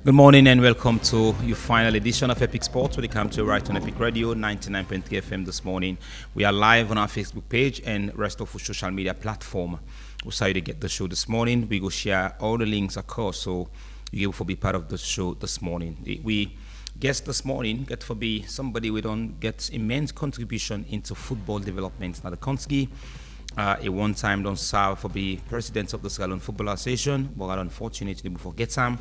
Good morning and welcome to your final edition of Epic Sports. When it comes to right on Epic Radio 99.3 FM this morning. We are live on our Facebook page and rest of our social media platform. We'll say to get the show this morning. We go share all the links across so you will be part of the show this morning. We guest this morning get to be somebody we don't get immense contribution into football development. Now the Konski a one time don't serve for the president of the Sierra Leone Football Association, but unfortunately before get time.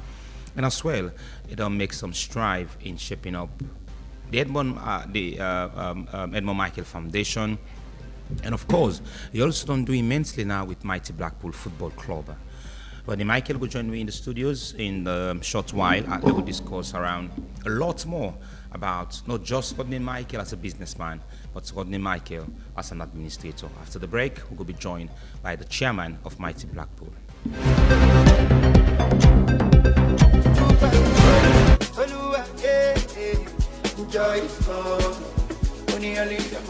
And as well, it will make some strive in shaping up the Edmond Michael Foundation. And of course, he also don't do immensely now with Mighty Blackpool Football Club. But the Michael will join me in the studios in a short while. I will discuss around a lot more about not just Rodney Michael as a businessman, but Rodney Michael as an administrator. After the break, we will be joined by the chairman of Mighty Blackpool.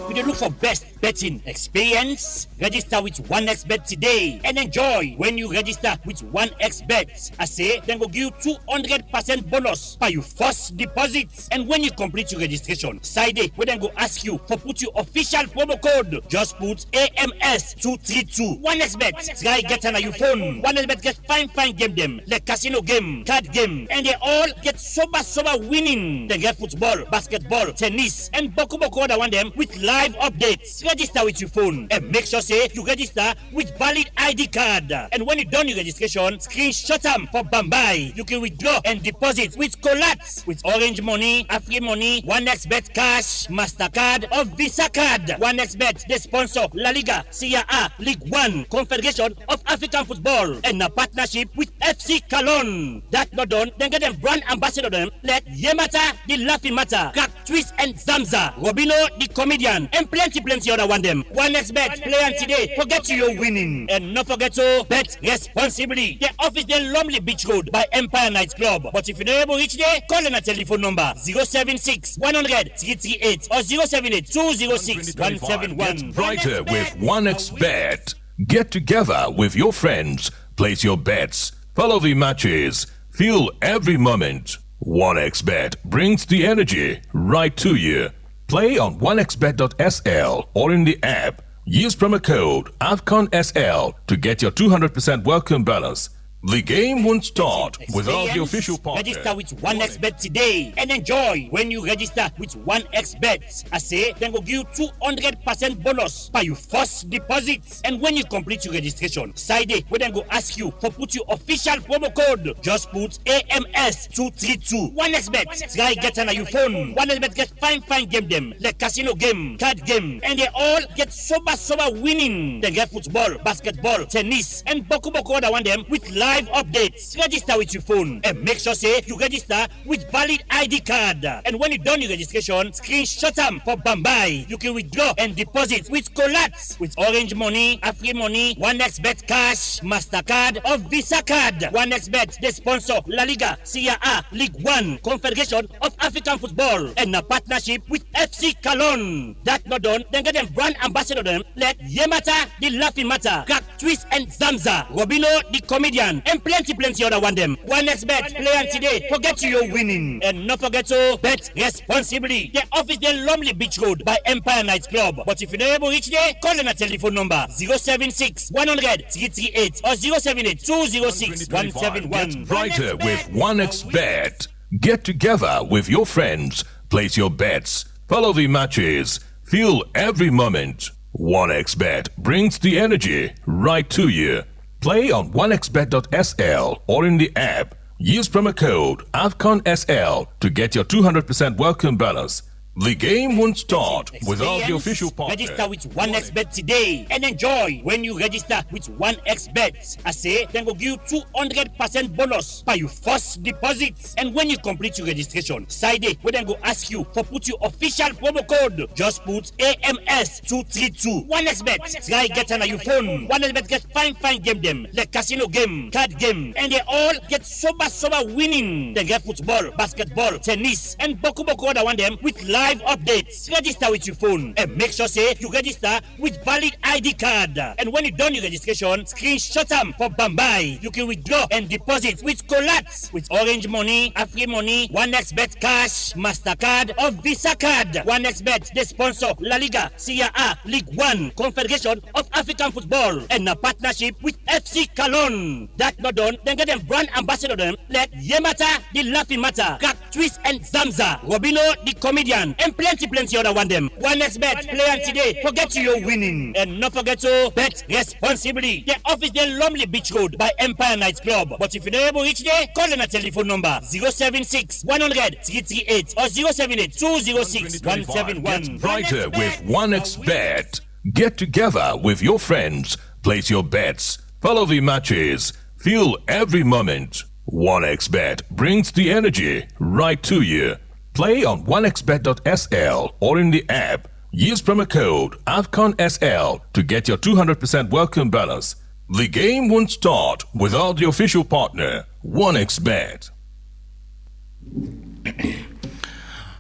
We look for best betting experience. Register with 1xBet today and enjoy when you register with 1xBet. I say, then go give you 200% bonus by your first deposit. And when you complete your registration, side day, we then go ask you for put your official promo code. Just put AMS232. 1xBet. Try get on your phone. 1xBet get fine game them like casino game, card game, and they all get sober winning. They get football, basketball, tennis, and boku other one them with live updates. Register with your phone and make sure say you register with valid ID card. And when you done your registration, screenshot them for Bambai. You can withdraw and deposit with Colats, with Orange Money, Afri Money, 1xBet Cash, MasterCard, or Visa Card. 1xBet, they sponsor La Liga, Serie A, League One, Confederation of African Football, and a partnership with FC Cologne. That not done, then get them brand ambassador them. Let Yemata, the Laughing Matter, Crack Twist and Zamza, Robino, the comedian, and plenty other one them. 1xBet, play on today. Forget you're winning. And not forget to bet responsibly. The office the Lumley Beach Road by Empire Night Club. But if you're not able to reach there, call on a telephone number 076 100 338 or 078 206 171. Get brighter with 1xBet. Get together with your friends. Place your bets. Follow the matches. Feel every moment. 1xBet brings the energy right to you. Play on 1xBet.sl or in the app. Use promo code AFCONSL to get your 200% welcome bonus. The game won't start without the official partner. Register with 1xBet today and enjoy when you register with 1xBet. I say, then go give you 200% bonus by your first deposit. And when you complete your registration, side day, we then go ask you for put your official promo code. Just put AMS232. 1xBet. Try get on your phone. 1xBet get fine game them like casino game, card game, and they all get sober winning. They get football, basketball, tennis, and boku other one them with live updates. Register with your phone and make sure say you register with valid ID card. And when you done your registration, screenshot them for Bambai. You can withdraw and deposit with Colats, with Orange Money, Afri Money, 1xBet Cash, MasterCard, or Visa Card. 1xBet, they sponsor La Liga, Serie A, League One, Confederation of African Football, and a partnership with FC Cologne. That not done, then get them brand ambassador them. Let Yemata, the Laughing Matter, Crack Twist and Zamza, Robino, the comedian, and plenty other one them. 1xBet, play on today. Forget you're winning. And not forget to bet responsibly. The office the Lumley Beach Road by Empire Night Club. But if you're not able to reach there, call on a telephone number 076 100 338 or 078 206 171. Get brighter with 1xBet. Get together with your friends. Place your bets. Follow the matches. Feel every moment. 1xBet brings the energy right to you. Play on 1xBet.sl or in the app. Use promo code AFCONSL to get your 200% welcome bonus. The game won't start without the official partner. Register with 1xBet today and enjoy when you register with 1xBet. I say, then go give you 200% bonus by your first deposit. And when you complete your registration, side day, we then go ask you for put your official promo code. Just put AMS232. 1xBet. Try get on your phone. 1xBet get fine game them like casino game, card game, and they all get sober winning. They get football, basketball, tennis, and boku other one them with live live updates. Register with your phone and make sure say you register with valid ID card. And when you done your registration, screenshot them for Bambai. You can withdraw and deposit with Colats, with Orange Money, Afri Money, 1xBet Cash, MasterCard or Visa Card. 1xBet, they sponsor La Liga, Serie A, League One, Confederation of African Football, and a partnership with FC Cologne. That not done, then get them brand ambassador them like Yemata, the Laughing Matter, Crack Twist and Zamza, Robino, the comedian, and plenty other one them. 1xBet, play on today, forget you're winning. And not forget to bet responsibly. The office they Lumley Beach Road by Empire Night Club. But if you're not able to reach there, call them a telephone number 076 100 338 or 078 206 171. Get brighter with 1xBet. Get together with your friends, place your bets, follow the matches, feel every moment. 1xBet brings the energy right to you. Play on 1xBet.sl or in the app. Use promo code AFCONSL to get your 200% welcome bonus. The game won't start without the official partner, 1xBet.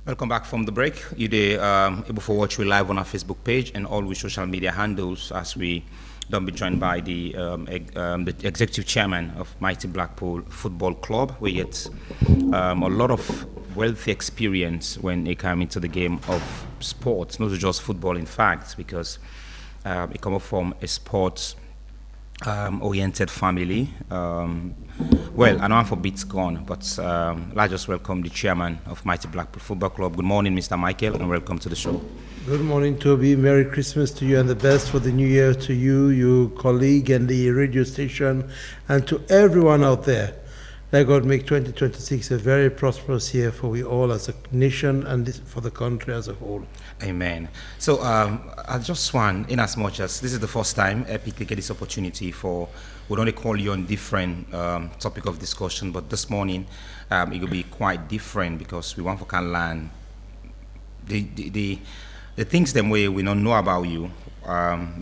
Welcome back from the break. You are able to watch we live on our Facebook page and all the social media handles as we don't be joined by the executive chairman of Mighty Blackpool Football Club. We get a lot of wealthy experience when they come into the game of sports, not just football in fact, because they come from a sports oriented family. Well, I know I'm for bits gone, but let's just welcome the chairman of Mighty Blackpool Football Club. Good morning, Mr. Michael, and welcome to the show. Good morning, Toby. Merry Christmas to you and the best for the new year to you, your colleague and the radio station, and to everyone out there. Let God make 2026 a very prosperous year for we all as a nation and for the country as a whole. Amen. So I just want, in as much as this is the first time Epic get this opportunity for, we don't call you on different topic of discussion, but this morning it will be quite different because we want to kind of learn the things them way we don't know about you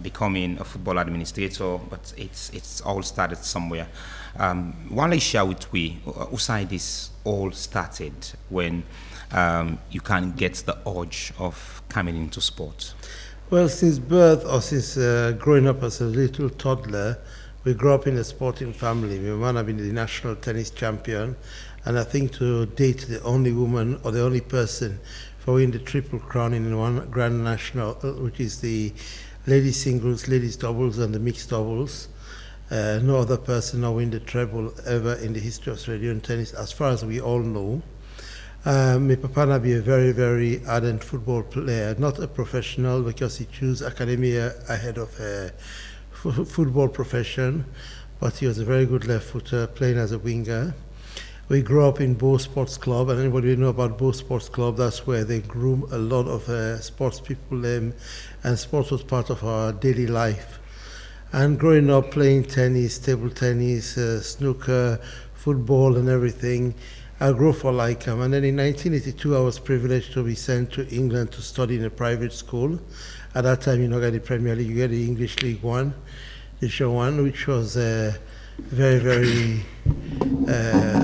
becoming a football administrator, but it's all started somewhere. One I share with we, Usai this all started when you can get the urge of coming into sport? Well, since birth or since growing up as a little toddler, we grew up in a sporting family. My mom had been the national tennis champion, and I think to date the only woman or the only person for winning the Triple Crown in one Grand National, which is the ladies singles, ladies doubles, and the mixed doubles. No other person now win the treble ever in the history of Australian tennis, as far as we all know. My papa be a very, very ardent football player, not a professional because he chose academia ahead of a football profession, but he was a very good left footer playing as a winger. We grew up in Bow Sports Club, and anybody know about Bow Sports Club, that's where they groom a lot of sports people, and sports was part of our daily life. And growing up playing tennis, table tennis, snooker, football and everything, I grew for like him. And then in 1982, I was privileged to be sent to England to study in a private school. At that time, you know, get the Premier League, you get the English League One, Division One, which was very, very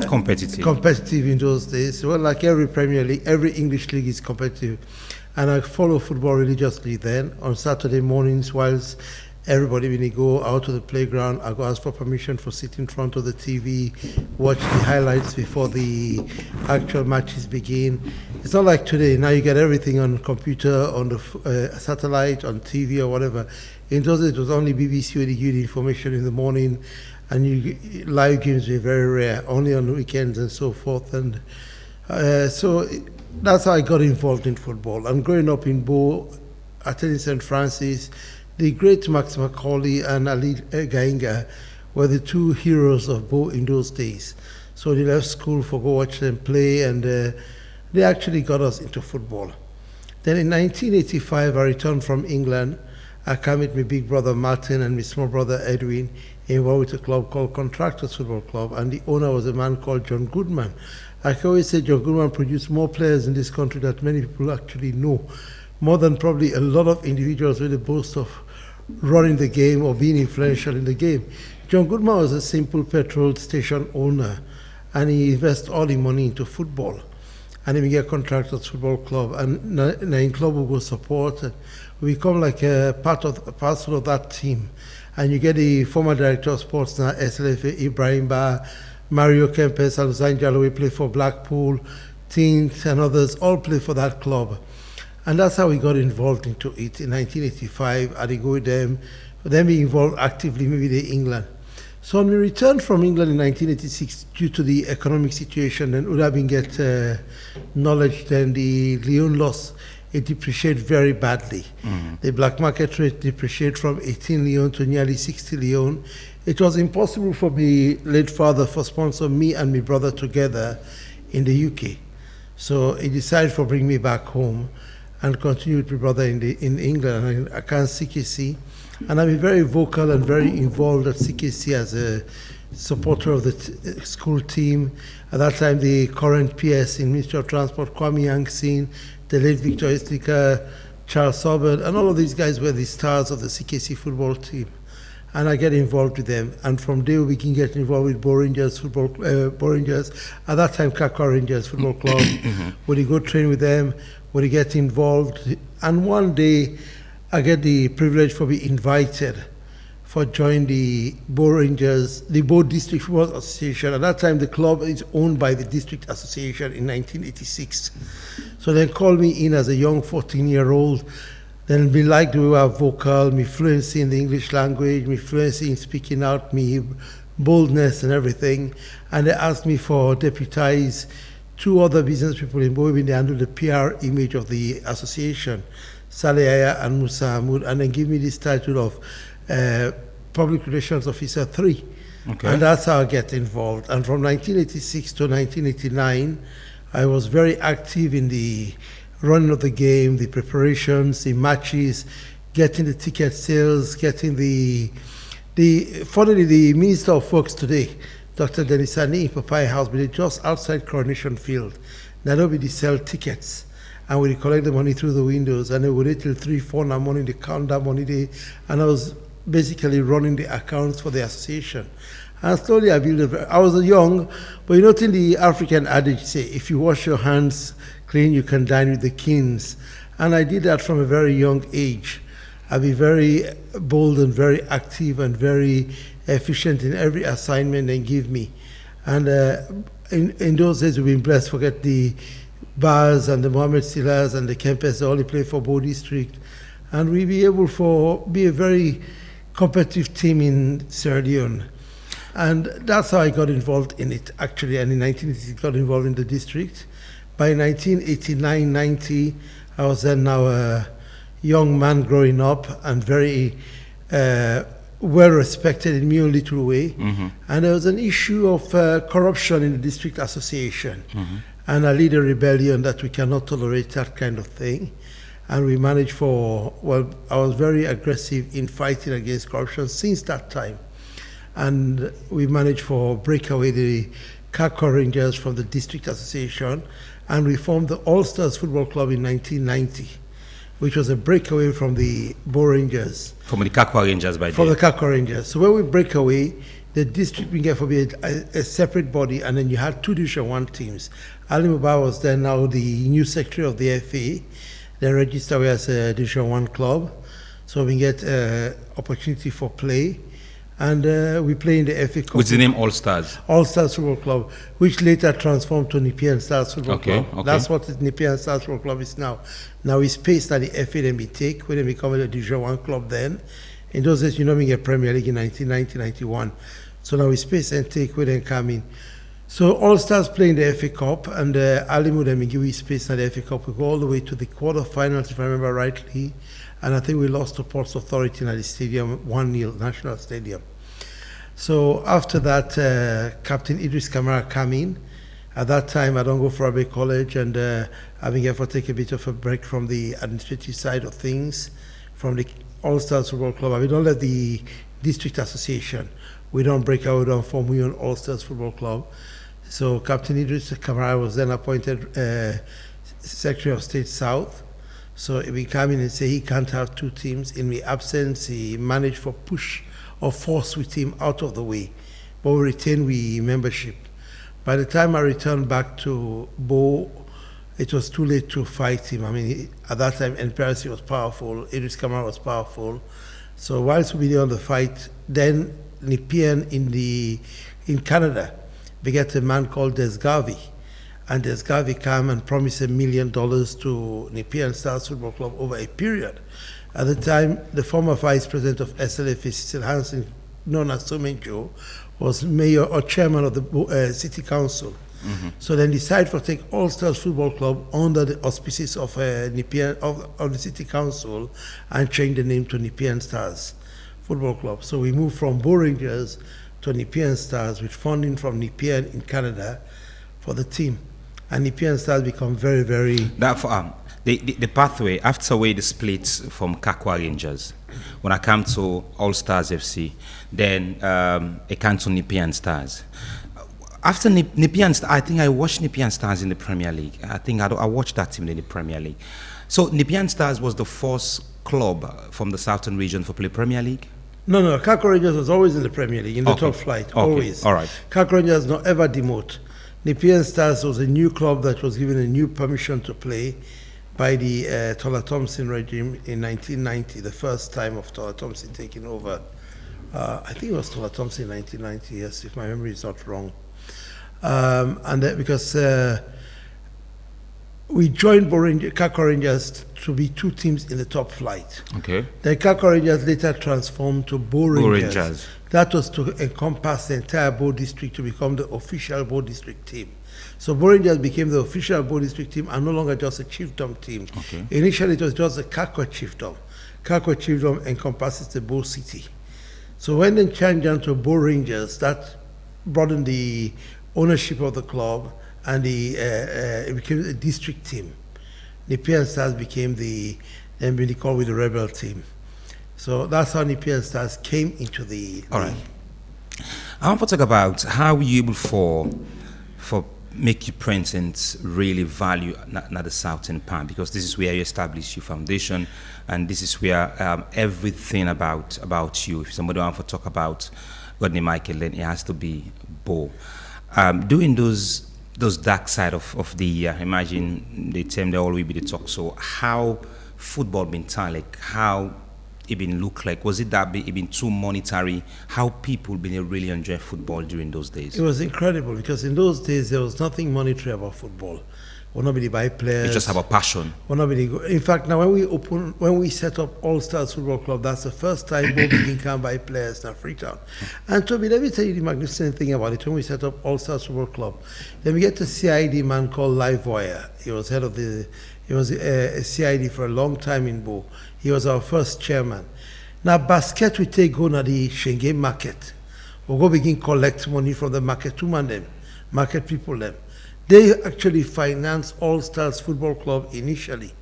competitive in those days. Well, like every Premier League, every English league is competitive. And I follow football religiously then. On Saturday mornings, whilst everybody, when they go out to the playground, I go ask for permission for sit in front of the TV, watch the highlights before the actual matches begin. It's not like today. Now you get everything on computer, on the satellite, on TV or whatever. In those days, it was only BBC where they give the information in the morning, and live games were very rare, only on weekends and so forth. And so that's how I got involved in football. And growing up in Bow, attending St. Francis, the great Max Macaulay and Ali Gainga were the two heroes of Bow in those days. So they left school for go watch them play, and they actually got us into football. Then in 1985, I returned from England. I came with my big brother Martin and my small brother Edwin, involved with a club called Contractors Football Club, and the owner was a man called John Goodman. I can always say John Goodman produced more players in this country that many people actually know, more than probably a lot of individuals with the boast of running the game or being influential in the game. John Goodman was a simple petrol station owner, and he invested all his money into football. and then we get Contractors Football Club, and Nine Club will go support, and we become like a parcel of that team. And you get the former director of sports now, SLFA, Ibrahim Ba, Mario Kempes, and Zain Jalloway play for Blackpool, Teens and others all play for that club. And that's how we got involved into it in 1985. I did go with them, then we involved actively, maybe in England. So when we returned from England in 1986, due to the economic situation, and would have been get knowledge, then the Leone loss, it depreciated very badly. The black market rate depreciated from 18 Leone to nearly 60 Leone. It was impossible for my late father to sponsor me and my brother together in the UK. So he decided to bring me back home and continue with my brother in England. And I can't CKC. And I've been very vocal and very involved at CKC as a supporter of the school team. At that time, the current PS in Ministry of Transport, Kwame Yanksin, the late Victor Istika, Charles Sobert, and all of these guys were the stars of the CKC football team. And I get involved with them. And from there, we can get involved with Bo Rangers football, Bo Rangers, at that time, Kakwa Rangers Football Club. Would you go train with them? Would you get involved? And one day, I get the privilege for being invited for join the Bo Rangers, the Bo District Football Association. At that time, the club is owned by the District Association in 1986. So they called me in as a young 14-year-old. Then me like the way I vocal, me fluency in the English language, me fluency in speaking out, me boldness and everything. And they asked me for deputize 2 other business people in Bo. They handle the PR image of the association, Saleh Aya and Musa Hamoud, and then give me this title of Public Relations Officer 3. Okay. And that's how I get involved. And from 1986 to 1989, I was very active in the running of the game, the preparations, the matches, getting the ticket sales, getting finally the Minister of Works today, Dr. Denisani in Papai House, but just outside Coronation Field. Now nobody sell tickets. And we collect the money through the windows, and they would wait till 3, 4 in the morning, they count that money day. And I was basically running the accounts for the association. And slowly I built I was young, but you know, in the African adage say, if you wash your hands clean, you can dine with the kings. And I did that from a very young age. I'd be very bold and very active and very efficient in every assignment they give me. And in those days, we've been blessed. Forget the Bars and the Mohammed Silas and the Kempes, they all play for Bo District. And we be able to be a very competitive team in Sierra Leone. And that's how I got involved in it, actually. And in 1980, got involved in the district. By 1989-90, I was then now a young man growing up and very well respected in my own little way. And there was an issue of corruption in the district association. And I lead a rebellion that we cannot tolerate that kind of thing. And we managed I was very aggressive in fighting against corruption since that time. And we managed to break away the Kakwa Rangers from the district association, and we formed the All Stars Football Club in 1990, which was a breakaway from the Bo Rangers. From the Kakwa Rangers by From the Kakwa Rangers. So when we break away, the district began to be a separate body, and then you had 2 Division 1 teams. Ali Mubarak was then now the new secretary of the FA. They registered as a Division 1 club. So we get opportunity for play. And we play in the FA Cup. What's the name? All Stars? All Stars Football Club, which later transformed to Nepean Stars Football Club. Okay. That's what the Nepean Stars Football Club is now. Now it's based at the FA then we take, when they become a Division 1 club then. In those days, you know, we get Premier League in 1990-91. So now we space and take, we then come in. So All Stars play in the FA Cup, and Alimu then give space at the FA Cup. We go all the way to the quarterfinals, if I remember rightly. And I think we lost to Ports Authority at the stadium, 1-0, National Stadium. So after that, Captain Idris Kamara came in. At that time, I don't go for Abbey College, and I've been here for take a bit of a break from the administrative side of things, from the All Stars Football Club. We don't let the district association. We don't break out, we don't form we own All Stars Football Club. So Captain Idris Kamara was then appointed Secretary of State South. So he came in and said he can't have 2 teams. In my absence, he managed to push or force with him out of the way. But we retained membership. By the time I returned back to Bo, it was too late to fight him. I mean, at that time, NPRC was powerful, Idris Kamara was powerful. So whilst we did on the fight, then Nepean in Canada begat a man called Des Garvey. And Des Garvey came and promised $1 million to Nepean Stars Football Club over a period. At the time, the former vice president of SLFA, Cecil Hansen, known as Somenjo, was mayor or chairman of the city council. Mm-hmm. So then decided to take All Stars Football Club under the auspices of Nepean of the city council and change the name to Nepean Stars Football Club. So we moved from Bo Rangers to Nepean Stars with funding from Nepean in Canada for the team. And Nepean Stars become very, very... The pathway, after the split from Kakwa Rangers, when I come to All Stars FC, then I came to Nepean Stars. After Nepean Stars, I think I watched Nepean Stars in the Premier League. I think I watched that team in the Premier League. So Nepean Stars was the first club from the Southern region for play Premier League? No, Kakwa Rangers was always in the Premier League, in the top flight, always. All right. Kakwa Rangers not ever demote. Nepean Stars was a new club that was given a new permission to play by the Tola Thompson regime in 1990, the first time of Tola Thompson taking over. I think it was Tola Thompson in 1990, yes, if my memory is not wrong. Because we joined Kakwa Rangers to be two teams in the top flight. Okay. The Kakwa Rangers later transformed to Bo Rangers. That was to encompass the entire Bo district to become the official Bo district team. So Bo Rangers became the official Bo district team and no longer just a chiefdom team. Okay. Initially it was just the Kakwa chiefdom. Kakwa chiefdom encompasses the Bo city. So when they changed down to Bo Rangers, that broadened the ownership of the club and it became a district team. Nepean Stars became then being called with the Rebel team. So that's how Nepean Stars came into the... All right. I want to talk about how were you able for make your presence really value not the Southern Pan, because this is where you establish your foundation and this is where everything about you, if somebody wants to talk about Rodney Michael, then it has to be Bo. Doing those dark side of the year, imagine the term they always be the talk. So how football been done, like how it been look like? Was it that it been too monetary? How people been really enjoy football during those days? It was incredible because in those days there was nothing monetary about football. We're not really buy players. It's just about passion. We're not really in fact, now when we set up All Stars Football Club, that's the first time Bo can buy players in Freetown. And Toby, let me tell you the magnificent thing about it. When we set up All Stars Football Club, then we get a CID man called Livewire. He was a CID for a long time in Bo. He was our first chairman. Now, basket we take go to the Shenge market. We'll go begin collect money from the market to man them, market people them. They actually finance All Stars Football Club initially.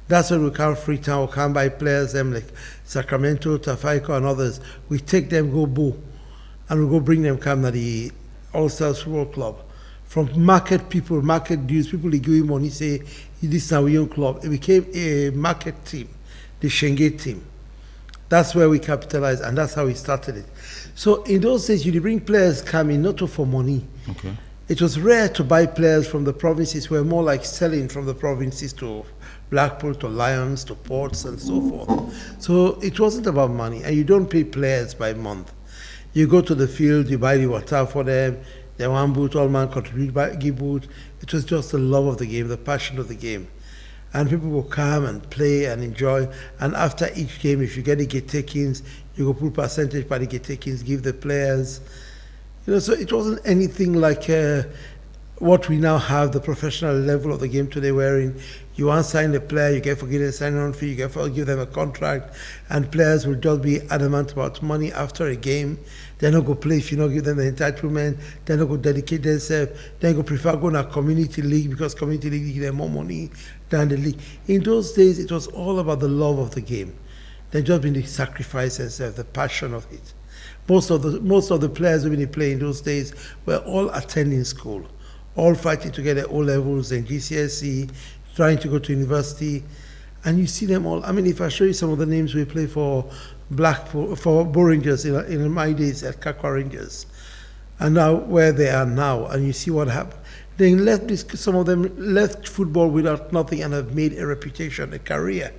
That's when we come Freetown, we come buy players them like Sacramento, Tafaiko and others. We take them, go Bo, and we go bring them come to the All Stars Football Club. From market people, market dues, people they give you money, say, this is our young club. It became a market team, the Shenge team. That's where we capitalized, and that's how we started it. So in those days, you bring players coming not for money. Okay. It was rare to buy players from the provinces. We're more like selling from the provinces to Blackpool, to Lions, to Ports, and so forth. So it wasn't about money, and you don't pay players by month. You go to the field, you buy the water for them, they want boot, all man contribute, give boot. It was just the love of the game, the passion of the game. And people will come and play and enjoy. And after each game, if you get the gate takings, you go put percentage by the gate takings, give the players. So it wasn't anything like what we now have, the professional level of the game today, wherein you want to sign a player, you get forgiven a sign-on fee, you get for give them a contract, and players will just be adamant about money after a game. They're not going to play if you don't give them the entitlement. They're not going to dedicate themselves. They're going to prefer going to a community league because community league give them more money than the league. In those days, it was all about the love of the game. They just been the sacrifice themselves, the passion of it. Most of the players who been playing in those days were all attending school, all fighting to get their O levels and GCSE, trying to go to university, and you see them all. I mean, if I show you some of the names we play for Blackpool, for Bo Rangers in my days at Kakwa Rangers, and now where they are now, and you see what happened. Some of them left football without nothing and have made a reputation, a career,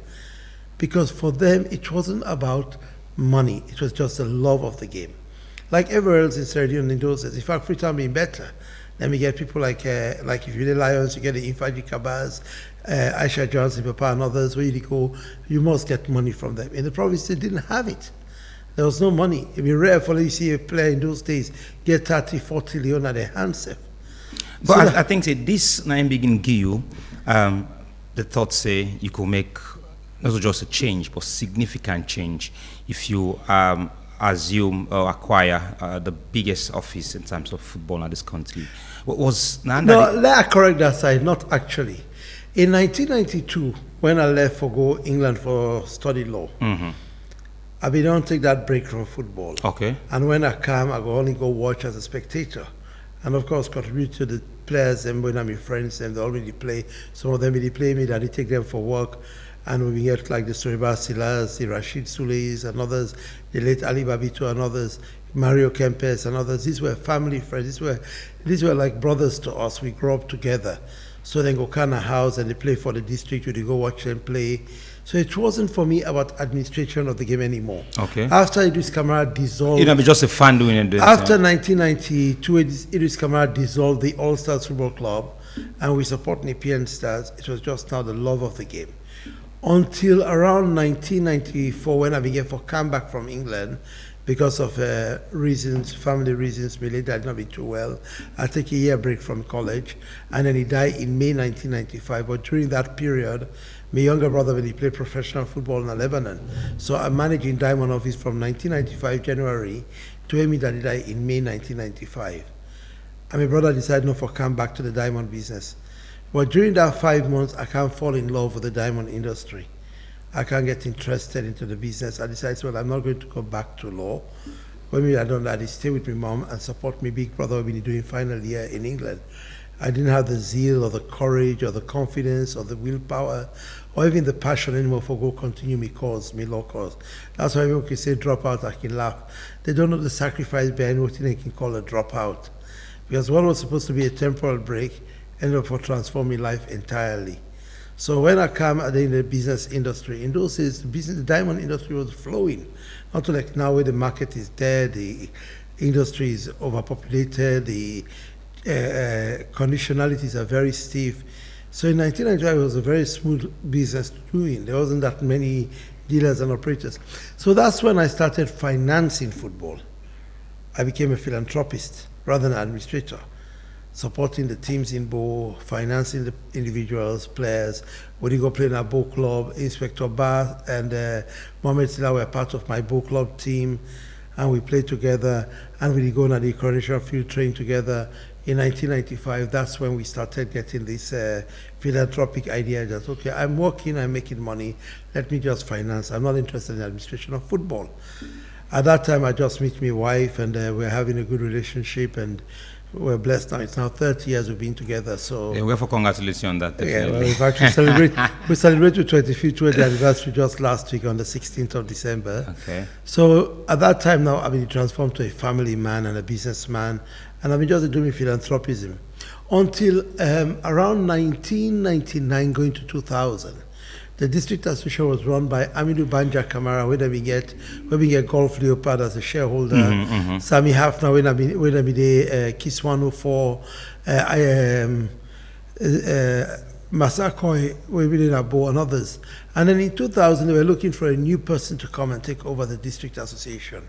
because for them it wasn't about money. It was just the love of the game. Like everywhere else in Sierra Leone in those days, in fact, Freetown being better, then we get people like if you're the Lions, you get the Infaji Kabas, Aisha Johnson, Papa, and others. Where you go, you must get money from them. In the province, they didn't have it. There was no money. It'd be rare for you see a player in those days get 30, 40 leon at their hands. But So I think say this now begin give you the thought say you could make not just a change but significant change if you assume or acquire the biggest office in terms of football in this country. What was no, let I correct that side, not actually. In 1992, when I left for go England for study law, I don't take that break from football. Okay. And when I come, I go only go watch as a spectator. And of course, contribute to the players, and when I'm with friends, and they already play. Some of them really play me, that they take them for work. And when we get like the Storiba Silas, the Rashid Suleis and others, the late Ali Babito and others, Mario Kempes and others, these were family friends. These were like brothers to us. We grew up together. So then go kind of house and they play for the district, we go watch them play. So it wasn't for me about administration of the game anymore. Okay. After Idris Kamara dissolved... You know, just a fan doing it. After 1992, Idris Kamara dissolved the All Stars Football Club, and we support Nepean Stars. It was just now the love of the game. Until around 1994, when I began for comeback from England, because of reasons, family reasons, my late dad did not be too well. I take a year break from college, and then he died in May 1995. But during that period, my younger brother, when he played professional football in Lebanon, so I'm managing Diamond Office from 1995 January to him that he died in May 1995. And my brother decided not to come back to the diamond business. But during that 5 months, I can't fall in love with the diamond industry. I can't get interested into the business. I decided, well, I'm not going to go back to law. When I done that, I stay with my mom and support my big brother when he's doing final year in England. I didn't have the zeal or the courage or the confidence or the willpower or even the passion anymore for go continue my cause, my law cause. That's why people can say drop out, I can laugh. They don't know the sacrifice behind what they can call a dropout. Because what was supposed to be a temporal break ended up for transforming life entirely. So when I come in the business industry, in those days, the diamond industry was flowing. Not like now where the market is dead, the industry is overpopulated, the conditionalities are very stiff. So in 1995, it was a very smooth business to do in. There wasn't that many dealers and operators. So that's when I started financing football. I became a philanthropist rather than an administrator, supporting the teams in Bo, financing the individuals, players. When you go play in our Bo club, Inspector Ba and Mohamed Silla were part of my Bo club team, and we played together, and we go on the Coronation Field train together. In 1995, that's when we started getting this philanthropic idea that, okay, I'm working, I'm making money, let me just finance. I'm not interested in the administration of football. At that time, I just met my wife, and we're having a good relationship, and we're blessed now. It's now 30 years we've been together. So yeah, we have to congratulate you on that. Definitely. Yeah, well, we've actually celebrated 25th wedding anniversary just last week on the 16th of December. Okay. So at that time now, I've been transformed to a family man and a businessman, and I've been just doing philanthropism until around 1999, going to 2000. The district association was run by Amidou Banja Kamara, where we get Golf Leopard as a shareholder. Sami Hafner, when I be the Kiss 104, Masakoi, we did Abo and others. And then in 2000, they were looking for a new person to come and take over the district association.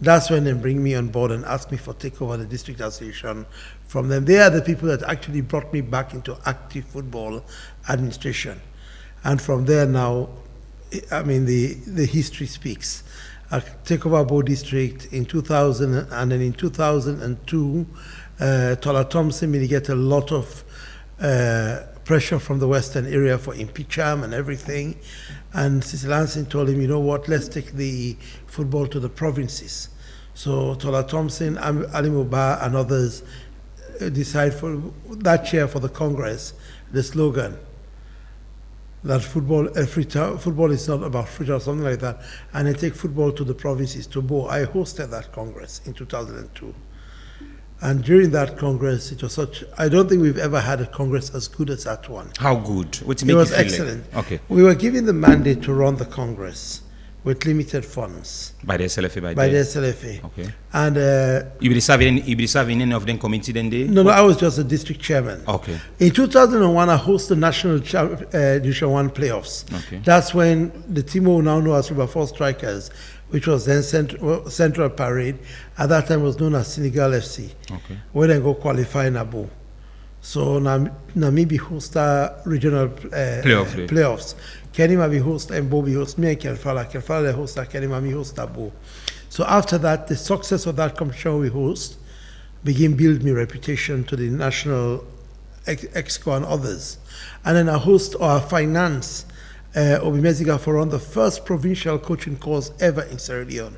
That's when they bring me on board and ask me for take over the district association from them. They are the people that actually brought me back into active football administration. And from there now, I mean, the history speaks. I take over Bo District in 2000, and then in 2002, Tola Thompson will get a lot of pressure from the Western area for impeachment and everything. And Cecil Lansing told him, you know what, let's take the football to the provinces. So Tola Thompson, Ali Muba, and others decide for that chair for the Congress, the slogan, that football is not about Freetown or something like that, and they take football to the provinces, to Bo. I hosted that Congress in 2002. And during that Congress, it was I don't think we've ever had a Congress as good as that one. How good? What It was excellent. Okay. We were given the mandate to run the Congress with limited funds By the SLFA, by the SLFA. Okay. And You be serving any of them committee then day? no, I was just a district chairman. Okay. In 2001, I hosted the National Division 1 playoffs. Okay. That's when the team we now know as River 4 Strikers, which was then Central Parade, at that time was known as Senegal FC. Okay. We then go qualify in Abo. So Namibia host regional playoffs. Kenny Mabi host and Bobby host me and Kelfala host Kenny Mami host Abo. So after that, the success of that competition we host begin build me reputation to the national exco and others. And then I host our finance Obimeziga for run the first provincial coaching course ever in Sierra Leone.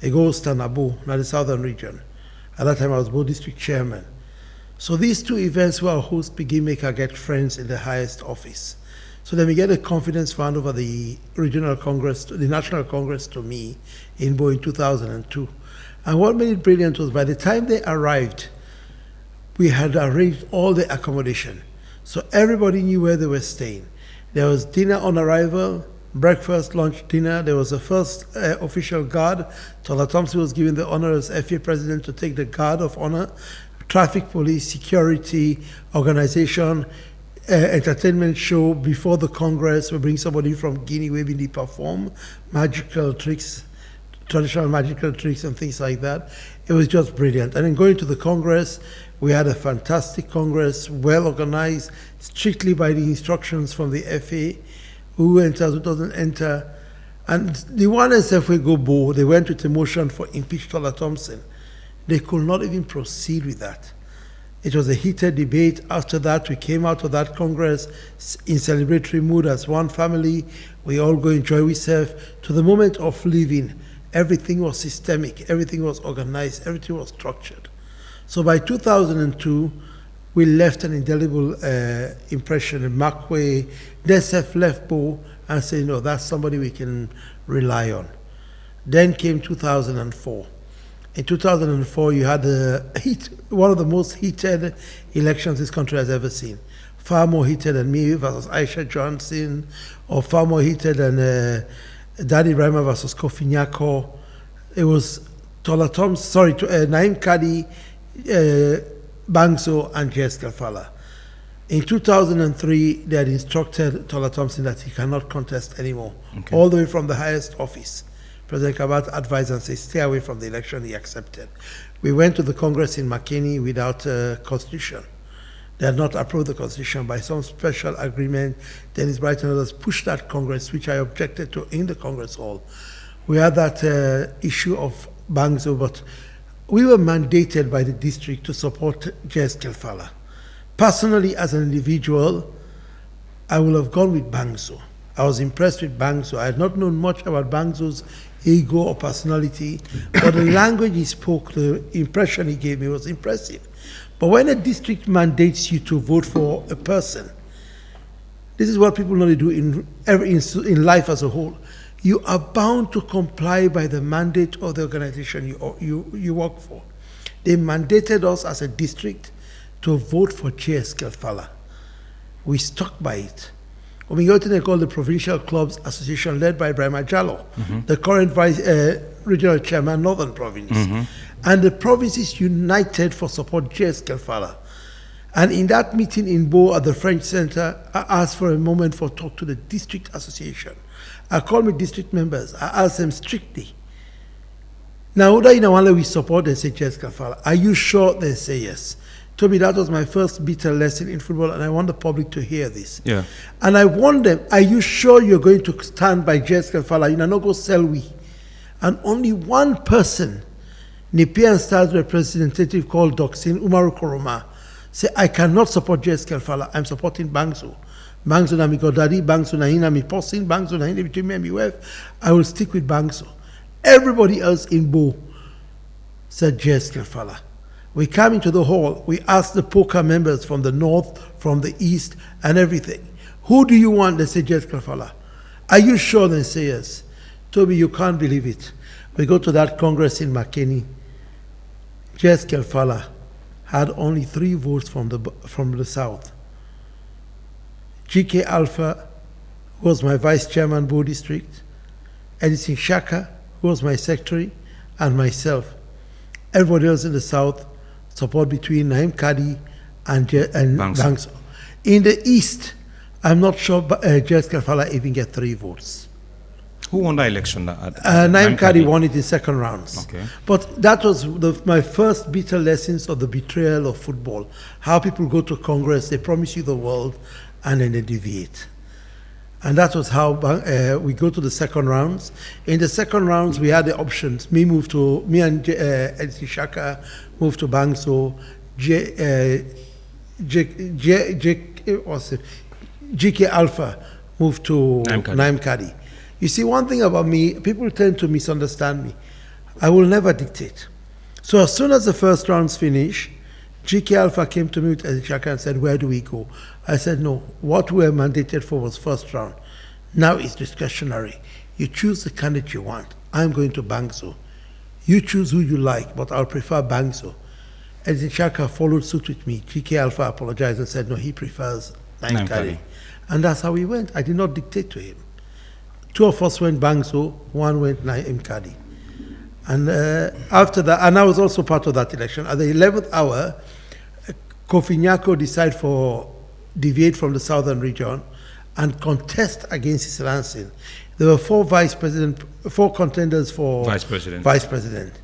It goes to Nabo, now the southern region. At that time I was both district chairman. So these two events where our host begin make her get friends in the highest office. So then we get a confidence fund over the regional congress, the national congress to me in Bo in 2002. And what made it brilliant was by the time they arrived, we had arranged all the accommodation. So everybody knew where they were staying. There was dinner on arrival, breakfast, lunch, dinner. There was a first official guard. Tola Thompson was given the honor as FA president to take the guard of honor. Traffic police, security, organization, entertainment show before the Congress. We bring somebody from Guinea, where we perform magical tricks, traditional magical tricks and things like that. It was just brilliant. And then going to the Congress, we had a fantastic Congress, well organized, strictly by the instructions from the FA, who enters, who doesn't enter. And the one SFA go Bo, they went with a motion for impeach Tola Thompson. They could not even proceed with that. It was a heated debate. After that, we came out of that Congress in celebratory mood as one family. We all go enjoy ourselves. To the moment of leaving, everything was systemic, everything was organized, everything was structured. So by 2002, we left an indelible impression in Makwe. DSF left Bo and said, no, that's somebody we can rely on. Then came 2004. In 2004, you had one of the most heated elections this country has ever seen. Far more heated than me versus Aisha Johnson, or far more heated than Daddy Rima versus Kofi Nyako. It was Naim Kadi, Bangso, and J.S. Kelfala. In 2003, they had instructed Tola Thompson that he cannot contest anymore, all the way from the highest office. President Kabat advised and said, stay away from the election. He accepted. We went to the Congress in Makeni without a constitution. They had not approved the constitution. By some special agreement, Dennis Bright and others pushed that Congress, which I objected to in the Congress hall. We had that issue of Bangso, but we were mandated by the district to support J.S. Kelfala. Personally, as an individual, I would have gone with Bangso. I was impressed with Bangso. I had not known much about Bangso's ego or personality, but the language he spoke, the impression he gave me was impressive. But when a district mandates you to vote for a person, this is what people normally do in life as a whole. You are bound to comply by the mandate of the organization you work for. They mandated us as a district to vote for J.S. Kelfala. We stuck by it. We go to they call the Provincial Clubs Association, led by Ibrahim Ajalo, the current regional chairman, Northern Province. And the provinces united for support J.S. Kelfala. And in that meeting in Bo at the French Center, I asked for a moment for talk to the district association. I called my district members. I asked them strictly, now, whether we support, they say J.S. Kelfala. Are you sure? They say yes. Toby, that was my first bitter lesson in football, and I want the public to hear this. Yeah. And I warned them, are you sure you're going to stand by J.S. Kelfala? You know, not go sell we. And only one person, Nepean Stars representative called Doxin, Umaru Koroma, said, I cannot support J.S. Kelfala. I'm supporting Bangso. Bangso na mi godadi, Bangso na hina mi posin, Bangso na hina between me and my wife. I will stick with Bangso. Everybody else in Bo said J.S. Kelfala. We come into the hall, we asked the poker members from the north, from the east, and everything. Who do you want? They say J.S. Kelfala. Are you sure? They say yes. Toby, you can't believe it. We go to that Congress in Makeni. J.S. Kelfala had only 3 votes from the South. GK Alpha, who was my vice chairman, Bo District, Edison Shaka, who was my secretary, and myself. Everybody else in the South support between Naim Kadi and Bangso. In the East, I'm not sure Jes Kafala even get 3 votes. Who won the election? Naim Kadi won it in second rounds. Okay. But that was my first bitter lessons of the betrayal of football. How people go to Congress, they promise you the world, and then they deviate. And that was how we go to the second rounds. In the second rounds, we had the options. Me and Edison Shaka moved to Bangso. GK Alpha moved to Naim Kadi. You see, one thing about me, people tend to misunderstand me. I will never dictate. So as soon as the first rounds finish, GK Alpha came to me with Edison Shaka and said, where do we go? I said, no, what we were mandated for was first round. Now it's discretionary. You choose the candidate you want. I'm going to Bangso. You choose who you like, but I'll prefer Bangso. Edison Shaka followed suit with me. GK Alpha apologized and said, no, he prefers Naim Kadi. And that's how we went. I did not dictate to him. 2 of us went Bangso, 1 went Naim Kadi. And after that, and I was also part of that election. At the 11th hour, Kofi Nyako decided deviate from the southern region and contest against Issa Lansing. There were 4 contenders for vice president.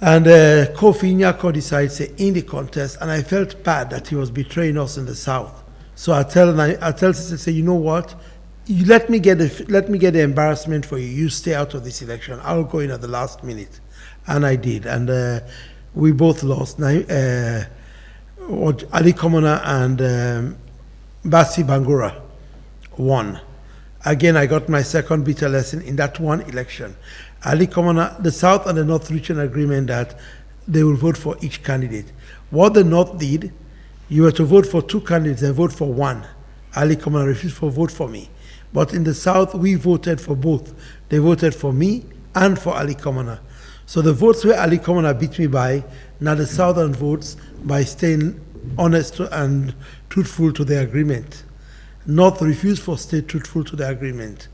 And Kofi Nyako decided to in the contest, and I felt bad that he was betraying us in the south. So I tell Issa, say, you know what? You let me get the embarrassment for you. You stay out of this election. I'll go in at the last minute, and I did. And we both lost. Ali Komona and Basi Bangura won. Again, I got my second bitter lesson in that one election. Ali Komona, the South and the North reached an agreement that they will vote for each candidate. What the North did, you were to vote for 2 candidates and vote for 1. Ali Komona refused to vote for me. But in the South, we voted for both. They voted for me and for Ali Komona. So the votes where Ali Komona beat me by, now the Southern votes by staying honest and truthful to the agreement. North refused to stay truthful to the agreement.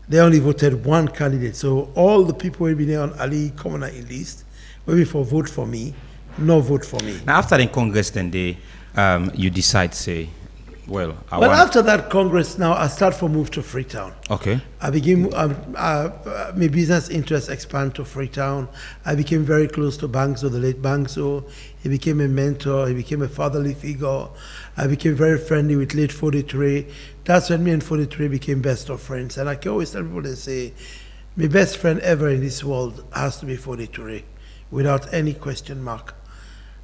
They only voted 1 candidate. So all the people who have been there on Ali Komona list will be for vote for me, no vote for me. Now after the Congress then you decide, say, well, after that Congress, now I start for move to Freetown. Okay. I became, my business interests expand to Freetown. I became very close to Bangso, the late Bangso. He became a mentor. He became a fatherly figure. I became very friendly with late Fode Toure. That's when me and Fode Toure became best of friends. And I can always tell people, they say, my best friend ever in this world has to be Fode Toure, without any question mark.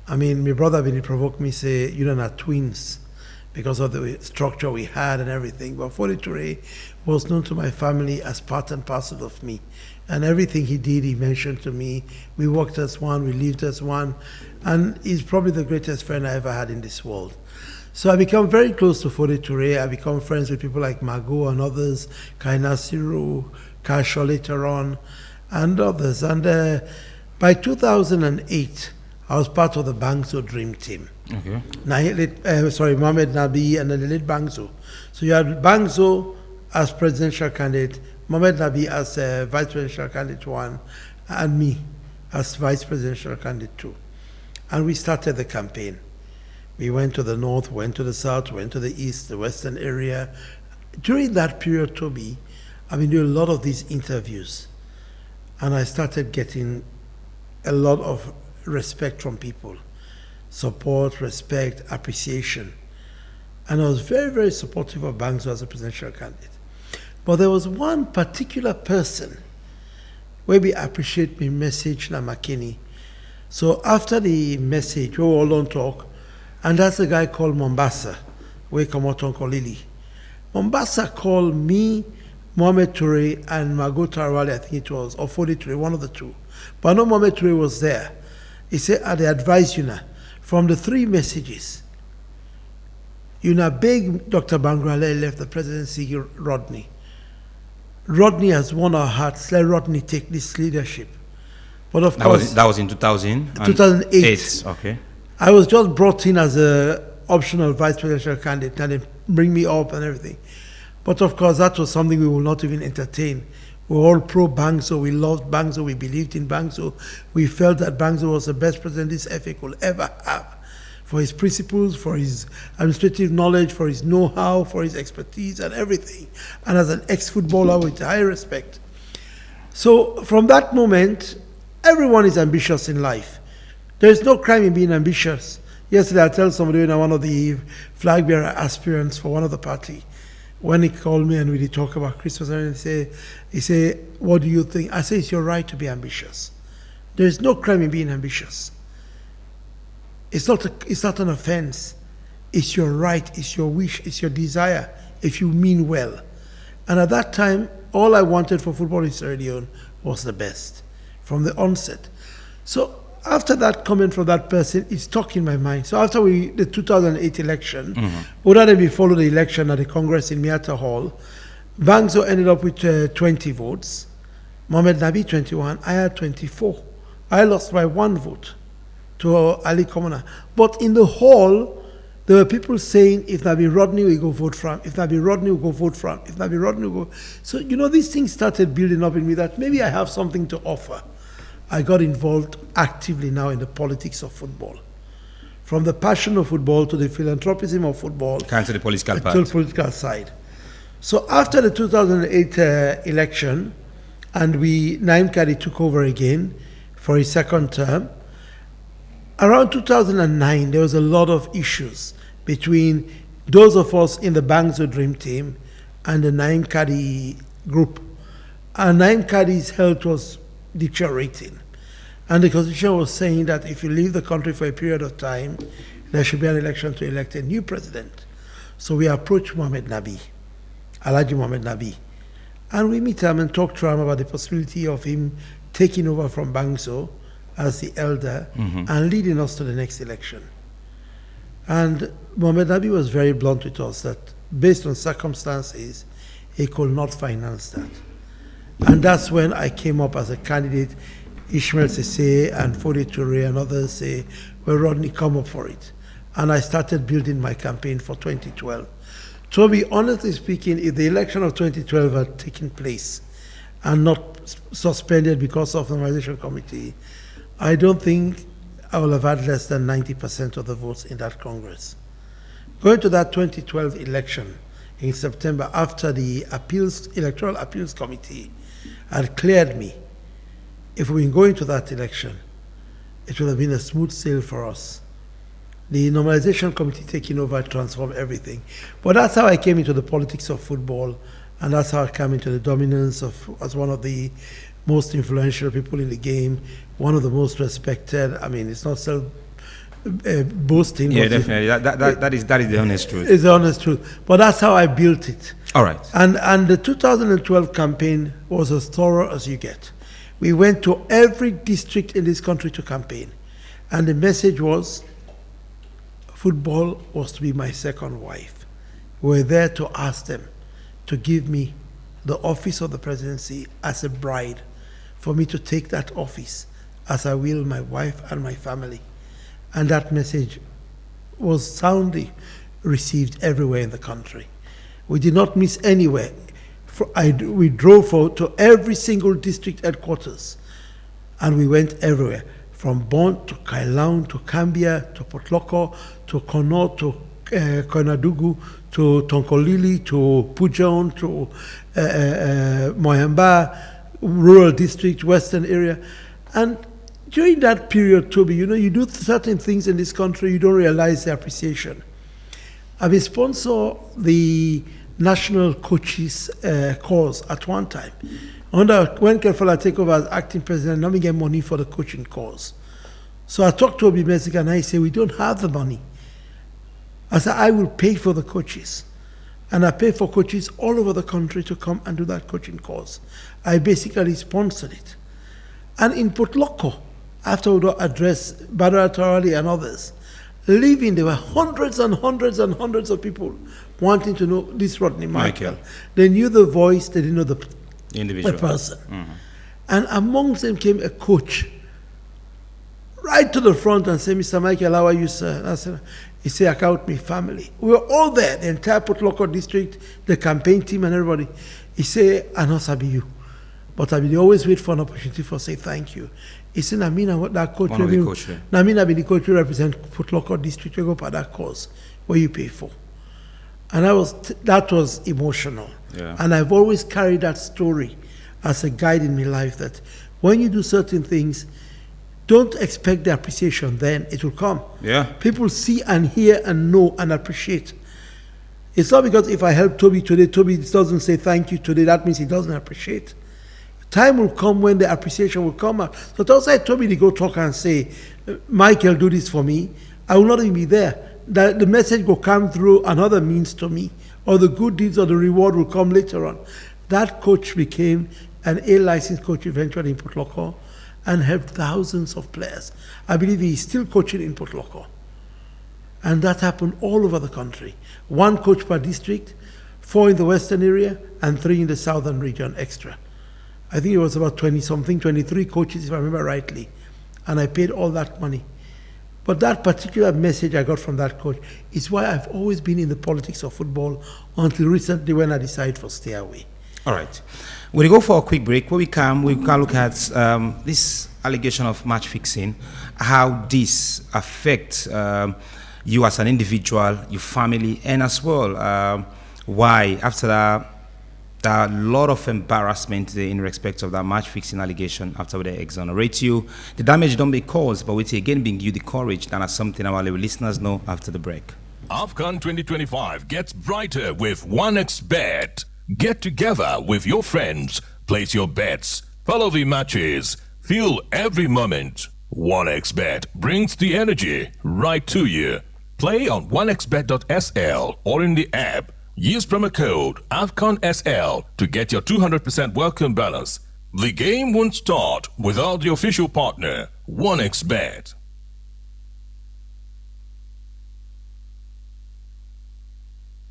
I mean, my brother, when he provoked me, say, you know, not twins, because of the structure we had and everything. But Fode Toure was known to my family as part and parcel of me. And everything he did, he mentioned to me. We worked as one, we lived as one. And he's probably the greatest friend I ever had in this world. So I become very close to Fode Toure. I become friends with people like Mago and others, Kaina Siru, Kasho later on, and others. And by 2008, I was part of the Bangso Dream Team. Okay. Mohamed Nabi and then the late Bangso. So you had Bangso as presidential candidate, Mohamed Nabi as vice presidential candidate 1, and me as vice presidential candidate 2. And we started the campaign. We went to the north, went to the south, went to the east, the western area. During that period, Toby, I've been doing a lot of these interviews, and I started getting a lot of respect from people. Support, respect, appreciation. And I was very, very supportive of Bangso as a presidential candidate. But there was one particular person where we appreciate my message, na Makeni. So after the message, we were all on talk, and that's a guy called Mombasa, where come out on Kolili. Mombasa called me, Mohamed Toure, and Mago Tarawale, I think it was, or Fode Toure, one of the two. But no Mohamed Toure was there. He said, they advised you now. From the 3 messages, you know, beg Dr. Bangrale left the presidency, Rodney. Rodney has won our hearts. Let Rodney take this leadership. But of course, that was in 2000? 2008. Okay. I was just brought in as a optional vice presidential candidate, and they bring me up and everything. But of course, that was something we will not even entertain. We were all pro Bangso. We loved Bangso. We believed in Bangso. We felt that Bangso was the best president this FA could ever have, for his principles, for his administrative knowledge, for his know-how, for his expertise and everything. And as an ex-footballer with high respect. So from that moment, everyone is ambitious in life. There is no crime in being ambitious. Yesterday, I tell somebody, one of the flag bearer aspirants for one of the party, when he called me and we did talk about Christmas, and he say, what do you think? I say, it's your right to be ambitious. There is no crime in being ambitious. It's not an offense. It's your right, it's your wish, it's your desire, if you mean well. And at that time, all I wanted for football in Sierra Leone was the best, from the onset. So after that comment from that person, it stuck in my mind. So after the 2008 election, other than we followed the election at the Congress in Miata Hall, Bangso ended up with 20 votes, Mohamed Nabi 21, I had 24. I lost by 1 vote to Ali Komona. But in the hall, there were people saying, if Nabi Rodney, we go vote for him. If Nabi Rodney, we go vote for him. If Nabi Rodney, we go. So, these things started building up in me that maybe I have something to offer. I got involved actively now in the politics of football. From the passion of football to the philanthropism of football. Kind to the political part. To the political side. So after the 2008 election, and Naim Kadi took over again for his second term, around 2009, there was a lot of issues between those of us in the Bangso Dream Team and the Naim Kadi group. And Naim Kadi's health was deteriorating. And the constitution was saying that if you leave the country for a period of time, there should be an election to elect a new president. So we approached Mohamed Nabi, Alhaji Mohamed Nabi, and we meet him and talk to him about the possibility of him taking over from Bangso as the elder and leading us to the next election. And Mohamed Nabi was very blunt with us that based on circumstances, he could not finance that. And that's when I came up as a candidate. Ishmael Sese and Fode Toure and others say, well, Rodney, come up for it. And I started building my campaign for 2012. To be honestly speaking, if the election of 2012 had taken place and not suspended because of the Normalization Committee, I don't think I will have had less than 90% of the votes in that Congress. Going to that 2012 election in September, after the Electoral Appeals Committee had cleared me, if we go into that election, it would have been a smooth sail for us. The Normalization Committee taking over transformed everything. But that's how I came into the politics of football, and that's how I came into the dominance as one of the most influential people in the game, one of the most respected. I mean, it's not boasting. Yeah, definitely. That is the honest truth. It's the honest truth. But that's how I built it. All right. And the 2012 campaign was as thorough as you get. We went to every district in this country to campaign. And the message was, football was to be my second wife. We were there to ask them to give me the office of the presidency as a bride, for me to take that office as I will my wife and my family. And that message was soundly received everywhere in the country. We did not miss anywhere. We drove to every single district headquarters, and we went everywhere, from Bond to Kailaun to Cambia to Potloko to Kono to Koinadugu to Tonkolili to Pujon to Moyamba, rural district, western area. And during that period, Toby, you do certain things in this country, you don't realize the appreciation. I will sponsor the national coaches cause at one time. When Kefala take over as acting president, let me get money for the coaching cause. So I talked to Obi Mesika and I say, we don't have the money. I said, I will pay for the coaches. And I pay for coaches all over the country to come and do that coaching course. I basically sponsored it. And in Potloko, after we addressed Badara Tarali and others, leaving, there were hundreds and hundreds and hundreds of people wanting to know this Rodney Michael. They knew the voice, they didn't know the individual person. And amongst them came a coach right to the front and say, Mr. Michael, how are you, sir? And I said, he said, I count me family. We were all there, the entire Port Loko district, the campaign team and everybody. He said, I know Sabi you, but I will always wait for an opportunity for say thank you. He said, Namina, what that coach, Namina be the coach who represent Port Loko district, you go for that cause, what you pay for. And that was emotional. Yeah. And I've always carried that story as a guide in my life, that when you do certain things, don't expect the appreciation then, it will come. Yeah. People see and hear and know and appreciate. It's not because if I help Toby today, Toby doesn't say thank you today, that means he doesn't appreciate. Time will come when the appreciation will come out. So don't say Toby to go talk and say, Michael, do this for me. I will not even be there. The message will come through another means to me, or the good deeds or the reward will come later on. That coach became an A-licensed coach eventually in Port Loko and helped thousands of players. I believe he is still coaching in Port Loko. And that happened all over the country. 1 coach per district, 4 in the western area, and 3 in the southern region extra. I think it was about 20-something, 23 coaches, if I remember rightly. And I paid all that money. But that particular message I got from that coach is why I've always been in the politics of football until recently when I decided to stay away. All right. We'll go for a quick break. When we can look at this allegation of match fixing, how this affects you as an individual, your family, and as well, why after that, there are a lot of embarrassment in respect of that match fixing allegation after they exonerate you. The damage don't be caused, but with again being you the courage, and that's something our listeners know after the break. AFCON 2025 gets brighter with 1xBet. Get together with your friends, place your bets, follow the matches, feel every moment. 1xBet brings the energy right to you. Play on 1xBet.sl or in the app. Use promo code AFCONSL to get your 200% welcome bonus. The game won't start without the official partner, 1xBet.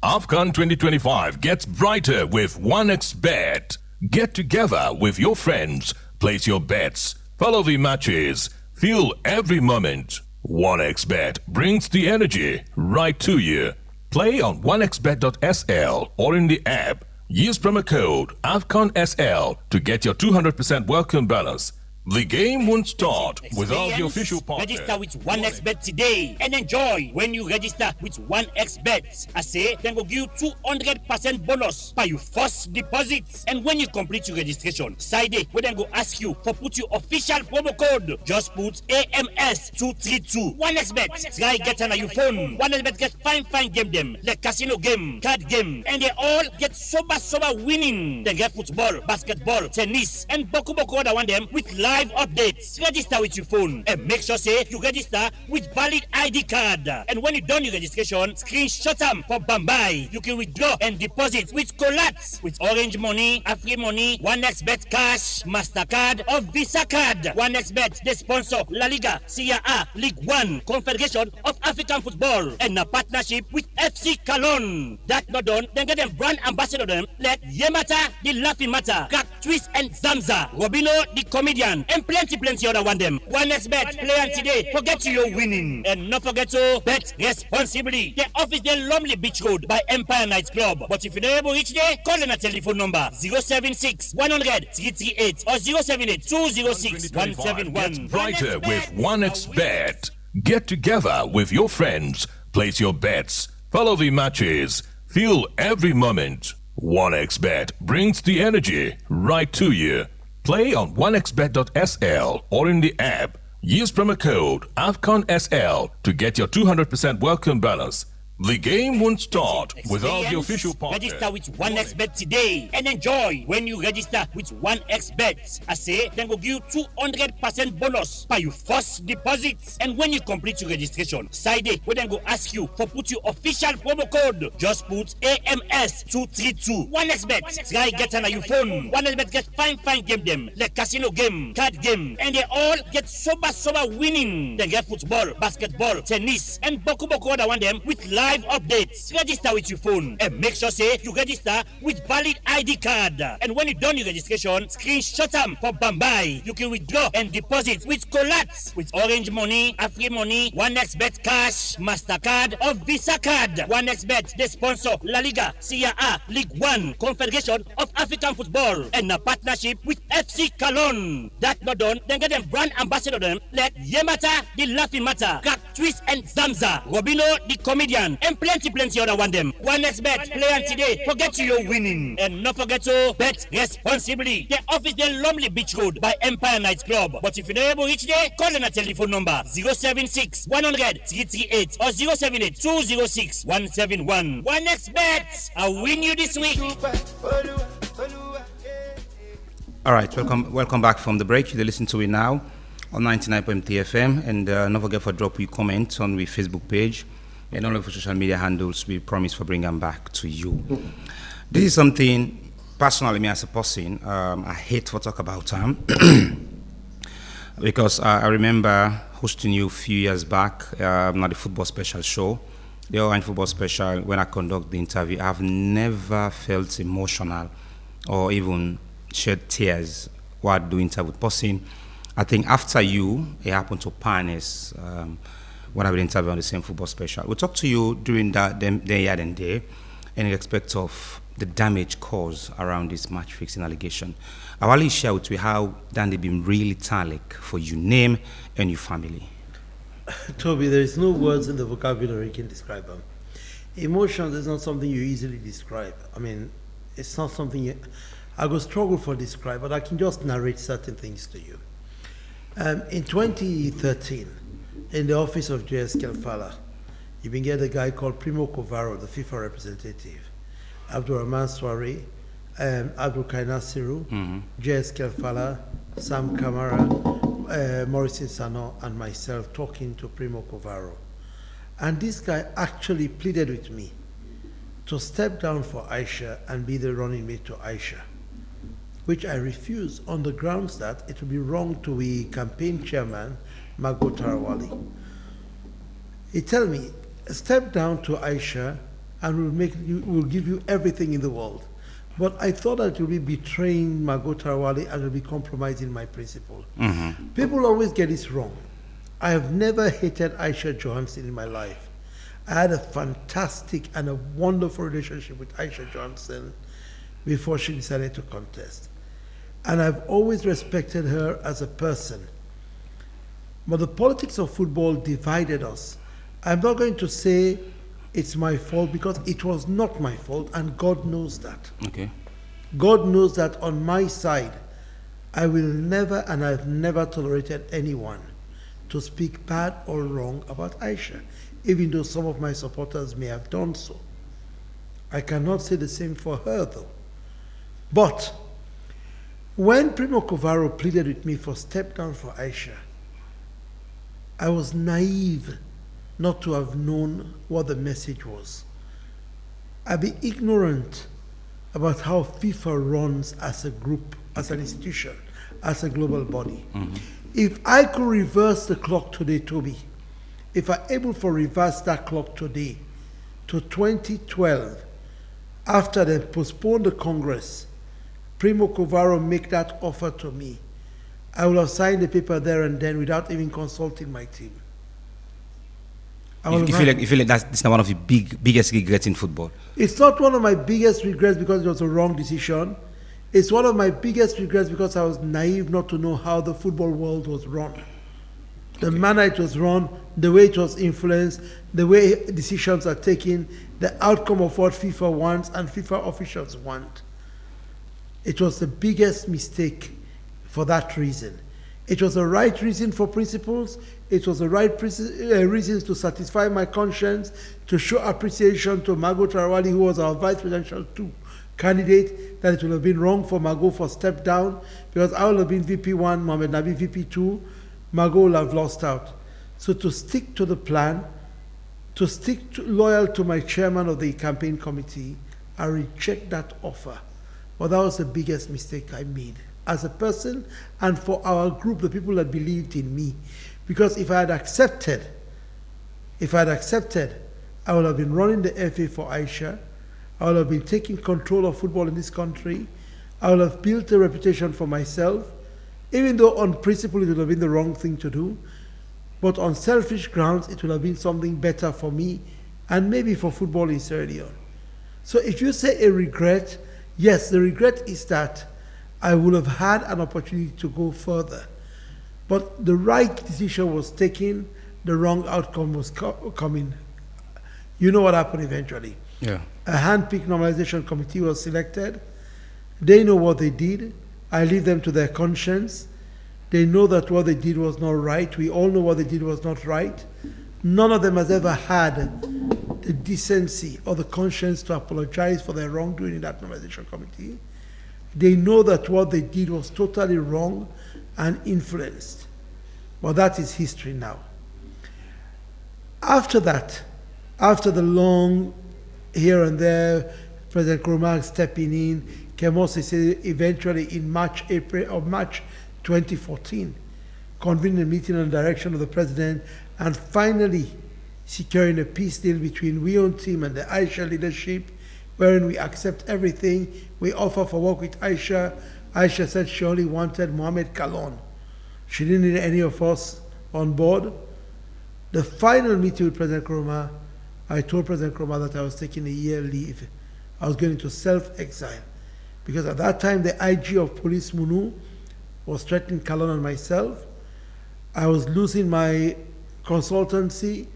AFCON 2025 gets brighter with 1xBet. Get together with your friends, place your bets, follow the matches, feel every moment. 1xBet brings the energy right to you. Play on 1xBet.sl or in the app. Use promo code AFCONSL to get your 200% welcome bonus. The game won't start without the official partner. Register with 1xBet today and enjoy when you register with 1xBet. I say, then go give you 200% bonus by your first deposit. And when you complete your registration, side we then go ask you for put your official promo code. Just put AMS232. 1xBet. Try get on your phone. 1xBet get fine game them like casino game, card game, and they all get sober winning. They get football, basketball, tennis, and boku other one them with live updates. Register with your phone and make sure say you register with valid ID card. And when you done your registration, screenshot them for Bambai. You can withdraw and deposit with Colats, with Orange Money, Afri Money, 1xBet Cash, MasterCard, or Visa Card. 1xBet, they sponsor La Liga, Serie A, League One, Confederation of African Football, and a partnership with FC Cologne. That not done, then get them brand ambassador them like Yemata, the Laughing Matter, Crack Twist and Zamza, Robino, the comedian, and plenty other one them. 1xBet, play on today, forget you're winning. And not forget to bet responsibly. The office the Lumley Beach Road by Empire Night Club. But if you're not able to reach there, call on a telephone number 076 100 338 or 078 206 171. Gets brighter with 1xBet. Get together with your friends, place your bets, follow the matches, feel every moment. 1xBet brings the energy right to you. Play on 1xBet.sl or in the app. Use promo code AFCONSL to get your 200% welcome bonus. The game won't start without the official partner. Register with 1xBet today and enjoy when you register with 1xBet. I say, then go give you 200% bonus by your first deposit. And when you complete your registration, side we then go ask you for put your official promo code. Just put AMS232. 1xBet. Try get on your phone. 1xBet get fine game them like casino game, card game, and they all get sober winning. They get football, basketball, tennis, and boku other one them with live live updates. Register with your phone and make sure say you register with valid ID card. And when you done your registration, screenshot them for Bambai. You can withdraw and deposit with Colats, with Orange Money, Afri Money, 1xBet Cash, MasterCard or Visa Card. 1xBet, they sponsor La Liga, Serie A, League One, Confederation of African Football, and a partnership with FC Cologne. That not done, then get them brand ambassador them like Yemata, the Laughing Matter, Crack Twist and Zamza, Robino, the comedian, and plenty other one them. 1xBet, play on today, forget you're winning. And not forget to bet responsibly. The office the Lumley Beach Road by Empire Night Club. But if you're not able to reach there, call on a telephone number 076 100 338 or 078 206 171. 1xBet, I'll win you this week. All right, welcome back from the break. You listen to it now on 99.3 FM, and don't forget for drop your comment on the Facebook page and all of the social media handles. We promise for bringing them back to you. This is something personally, me as a person, I hate to talk about because I remember hosting you a few years back at the football special show, the Orange Football Special. When I conduct the interview, I've never felt emotional or even shed tears while doing interview with person. I think after you, it happened to Parnes when I would interview on the same football special. We'll talk to you during that day and day in respect of the damage caused around this match fixing allegation. I want to share with you how Dandy been really talic for your name and your family. Toby, there is no words in the vocabulary you can describe them. Emotions is not something you easily describe. I mean, it's not something I go struggle for describe, but I can just narrate certain things to you. In 2013, in the office of J.S. Kelfala, you can get a guy called Primo Kovaro, the FIFA representative, Abdul Rahman Swari, Abdul Kaina Siru, J.S. Kelfala, Sam Kamara, Morrison Sano, and myself talking to Primo Kovaro. And this guy actually pleaded with me to step down for Aisha and be the running mate to Aisha, which I refused on the grounds that it would be wrong to the campaign chairman, Mago Tarawali. He told me, step down to Aisha and we'll give you everything in the world. But I thought that it would be betraying Mago Tarawali and it would be compromising my principle. People always get this wrong. I have never hated Aisha Johansson in my life. I had a fantastic and a wonderful relationship with Aisha Johansson before she decided to contest. And I've always respected her as a person. But the politics of football divided us. I'm not going to say it's my fault because it was not my fault, and God knows that. Okay. God knows that on my side, I will never and I've never tolerated anyone to speak bad or wrong about Aisha, even though some of my supporters may have done so. I cannot say the same for her though. But when Primo Kovaro pleaded with me for step down for Aisha, I was naive not to have known what the message was. I'd be ignorant about how FIFA runs as a group, as an institution, as a global body. If I could reverse the clock today, Toby, if I'm able to reverse that clock today to 2012, after they postponed the Congress, Primo Kovaro make that offer to me, I will have signed the paper there and then without even consulting my team. You feel like that's not one of the biggest regrets in football? It's not one of my biggest regrets because it was a wrong decision. It's one of my biggest regrets because I was naive not to know how the football world was run. The manner it was run, the way it was influenced, the way decisions are taken, the outcome of what FIFA wants and FIFA officials want. It was the biggest mistake for that reason. It was the right reason for principles. It was the right reasons to satisfy my conscience, to show appreciation to Mago Tarawali, who was our vice presidential candidate, that it would have been wrong for Mago for step down, because I would have been VP1, Mohamed Nabi VP2, Mago would have lost out. So to stick to the plan, to stick loyal to my chairman of the campaign committee, I reject that offer. But that was the biggest mistake I made as a person and for our group, the people that believed in me. Because if I had accepted I would have been running the FA for Aisha. I would have been taking control of football in this country. I would have built a reputation for myself, even though on principle it would have been the wrong thing to do. But on selfish grounds, it would have been something better for me and maybe for football in Sierra Leone. So if you say a regret, yes, the regret is that I would have had an opportunity to go further. But the right decision was taken, the wrong outcome was coming. You know what happened eventually. Yeah. A hand-picked normalization committee was selected. They know what they did. I leave them to their conscience. They know that what they did was not right. We all know what they did was not right. None of them has ever had the decency or the conscience to apologize for their wrongdoing in that normalization committee. They know that what they did was totally wrong and influenced. But that is history now. After that, after the long here and there, President Nkrumah stepping in, Kemos eventually in March 2014, convened a meeting on the direction of the president and finally securing a peace deal between we own team and the Aisha leadership, wherein we accept everything. We offer for work with Aisha. Aisha said she only wanted Mohamed Kalon. She didn't need any of us on board. The final meeting with President Nkrumah, I told President Nkrumah that I was taking a year leave. I was going into self-exile. Because at that time, the IG of police, Munu, was threatening Kalon and myself. I was losing my consultancy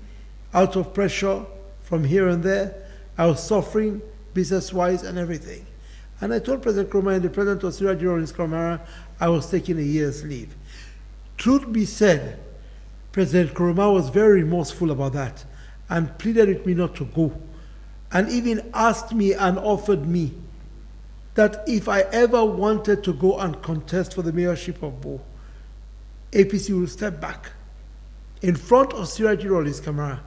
out of pressure from here and there. I was suffering business-wise and everything. And I told President Nkrumah and the President of Sierra Leone, Nkrumah, I was taking a year's leave. Truth be said, President Nkrumah was very remorseful about that and pleaded with me not to go, and even asked me and offered me that if I ever wanted to go and contest for the mayorship of Bo, APC will step back in front of Siraj Rolis Kamara.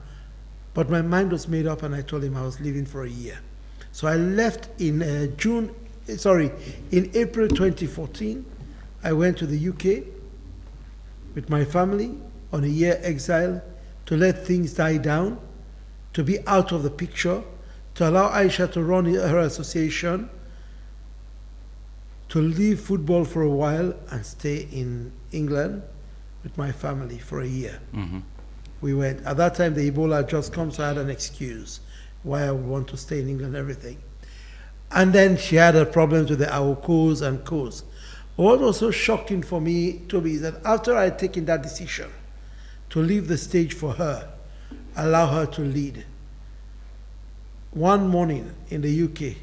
But my mind was made up and I told him I was leaving for a year. So I left in April 2014. I went to the UK with my family on a year exile to let things die down, to be out of the picture, to allow Aisha to run her association, to leave football for a while and stay in England with my family for a year. Mm-hmm. We went, at that time the Ebola had just come, so I had an excuse why I would want to stay in England and everything. And then she had her problems with the Awokos and Kos. What was so shocking for me, Toby, is that after I had taken that decision to leave the stage for her, allow her to lead, one morning in the UK,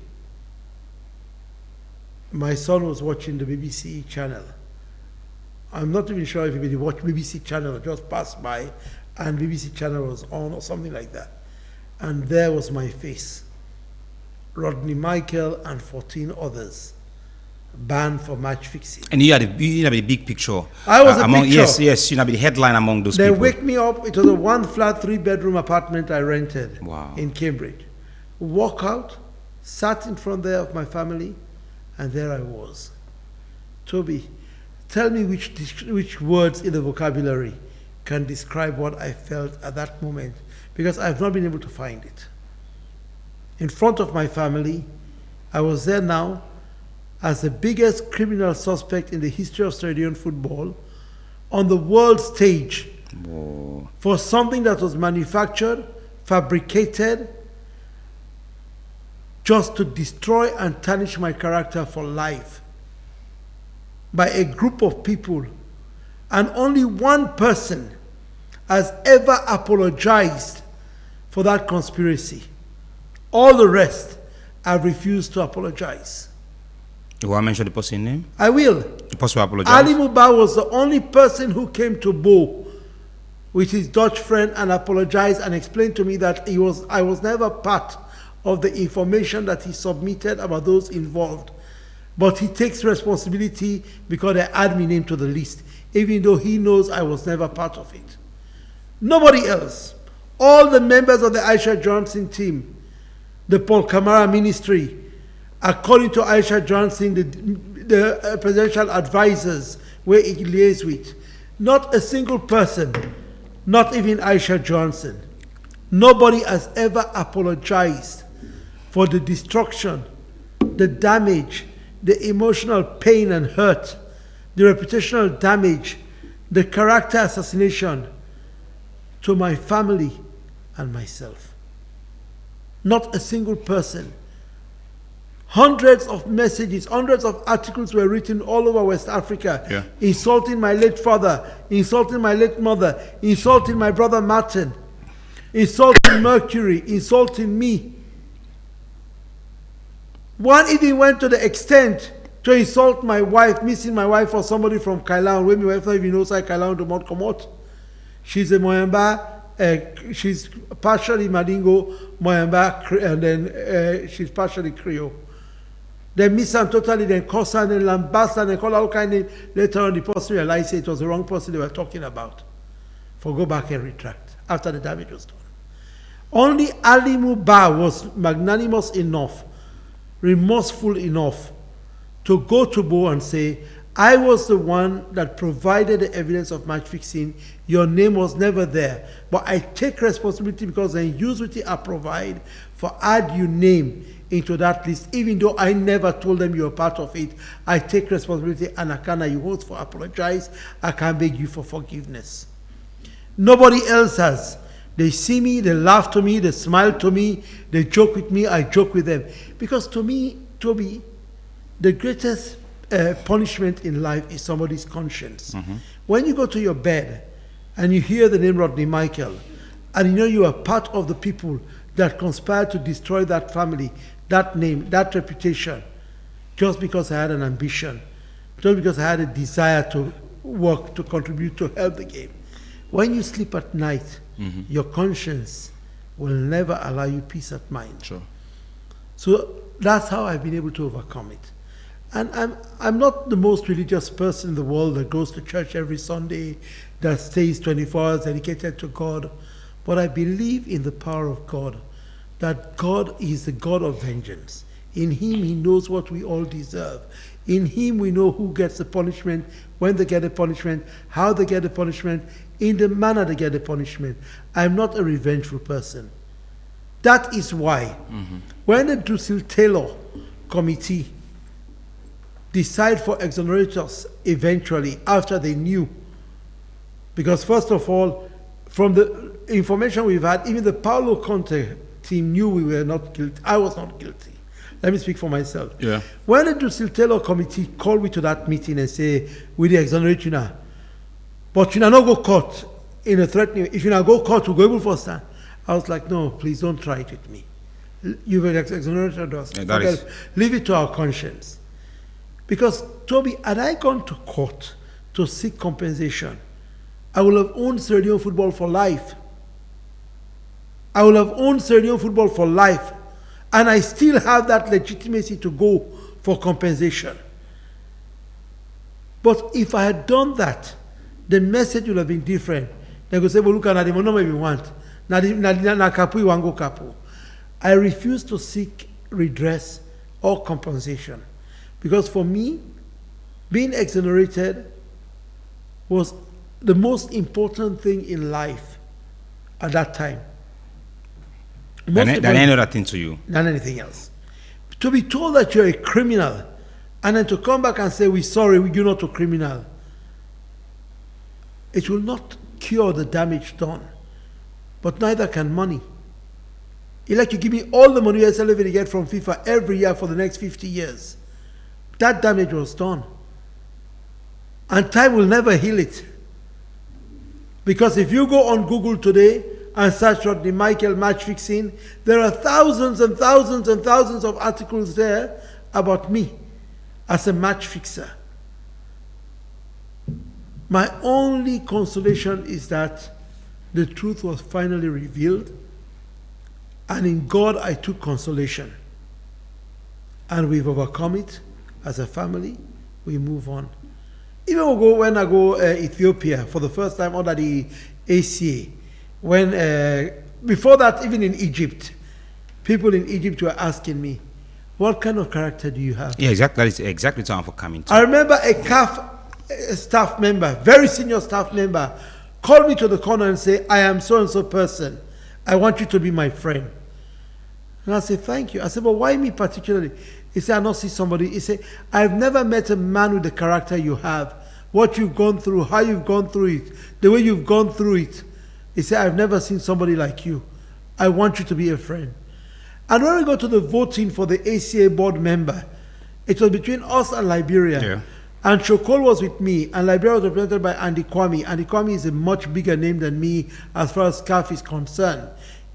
my son was watching the BBC channel. I'm not even sure if he watched BBC channel or just passed by and BBC channel was on or something like that. And there was my face. Rodney Michael and 14 others banned for match fixing. And you had a big picture. I was a picture. Yes, you had the headline among those They people. wake me up. It was a 1-flat 3-bedroom apartment I rented in Cambridge. Walk out, sat in front there of my family, and there I was. Toby, tell me which words in the vocabulary can describe what I felt at that moment, because I've not been able to find it. In front of my family, I was there now as the biggest criminal suspect in the history of Sierra Leone football on the world stage. Whoa. For something that was manufactured, fabricated, just to destroy and tarnish my character for life by a group of people. And only one person has ever apologized for that conspiracy. All the rest have refused to apologize. You want to mention the person's name? I will. The person who apologized? Ali Mubah was the only person who came to Bo with his Dutch friend and apologized and explained to me that I was never part of the information that he submitted about those involved. But he takes responsibility because they add my name to the list, even though he knows I was never part of it. Nobody else. All the members of the Aisha Johnson team, the Paul Kamara ministry, according to Aisha Johnson, the presidential advisors where he liaised with, not a single person, not even Aisha Johnson, Nobody has ever apologized for the destruction, the damage, the emotional pain and hurt, the reputational damage, the character assassination to my family and myself. Not a single person. Hundreds of messages, hundreds of articles were written all over West Africa, insulting my late father, insulting my late mother, insulting my brother Martin, insulting Mercury, insulting me. One even went to the extent to insult my wife, missing my wife for somebody from Kailan, when my wife not even knows how Kailan do not come out. She's a Moyamba, she's partially Madingo, Moyamba, and then she's partially Creole. They miss her totally, then curse her, then lambast her, then call all kind of names. Later on, the person realized it was the wrong person they were talking about. For go back and retract after the damage was done. Only Ali Muba was magnanimous enough, remorseful enough to go to Bo and say, I was the one that provided the evidence of match fixing. Your name was never there. But I take responsibility because I use what I provide for add your name into that list, even though I never told them you were part of it. I take responsibility and I can you hold for apologize. I can beg you for forgiveness. Nobody else has. They see me, they laugh to me, they smile to me, they joke with me, I joke with them. Because to me, Toby, the greatest punishment in life is somebody's conscience. When you go to your bed and you hear the name Rodney Michael, and you know you are part of the people that conspired to destroy that family, that name, that reputation, just because I had an ambition, just because I had a desire to work, to contribute, to help the game. When you sleep at night, your conscience will never allow you peace of mind. Sure. So that's how I've been able to overcome it. And I'm not the most religious person in the world that goes to church every Sunday, that stays 24 hours dedicated to God. But I believe in the power of God, that God is the God of vengeance. In Him, He knows what we all deserve. In Him, we know who gets the punishment, when they get the punishment, how they get the punishment, in the manner they get the punishment. I'm not a revengeful person. That is why, when the Drusil Taylor committee decide for exonerators eventually, after they knew, because first of all, from the information we've had, even the Paulo Conte team knew we were not guilty. I was not guilty. Let me speak for myself. Yeah. When the Drusil Taylor committee called me to that meeting and say, we will exonerate you now, but you now not go court in a threatening, if you now go court, we'll go able for stand. I was like, no, please don't try it with me. You will exonerate us. Yeah, leave it to our conscience. Because, Toby, had I gone to court to seek compensation, I will have owned Sierra Leone football for life. I will have owned Sierra Leone football for life. And I still have that legitimacy to go for compensation. But if I had done that, the message would have been different. They would say, well, look at the money we want. Na kapu wango kapu. I refuse to seek redress or compensation. Because for me, being exonerated was the most important thing in life at that time. Than any other thing to you. Than anything else. To be told that you're a criminal, and then to come back and say, we're sorry, you're not a criminal, it will not cure the damage done. But neither can money. It's like you give me all the money you're going to get from FIFA every year for the next 50 years. That damage was done. And time will never heal it. Because if you go on Google today and search Rodney Michael match fixing, there are thousands and thousands and thousands of articles there about me as a match fixer. My only consolation is that the truth was finally revealed, and in God I took consolation. And we've overcome it as a family. We move on. Even when I go Ethiopia for the first time under the ACA, when before that, even in Egypt, people in Egypt were asking me, what kind of character do you have? Yeah, exactly. That is exactly time for coming to. I remember a CAF staff member, very senior staff member, called me to the corner and say, I am so-and-so person. I want you to be my friend. And I said, thank you. I said, but why me particularly? He said, I not see somebody. He said, I've never met a man with the character you have. What you've gone through, how you've gone through it, the way you've gone through it. He said, I've never seen somebody like you. I want you to be a friend. And when we go to the voting for the ACA board member, it was between us and Liberia. Yeah. And Shokol was with me, and Liberia was represented by Andy Kwame. Andy Kwame is a much bigger name than me as far as CAF is concerned.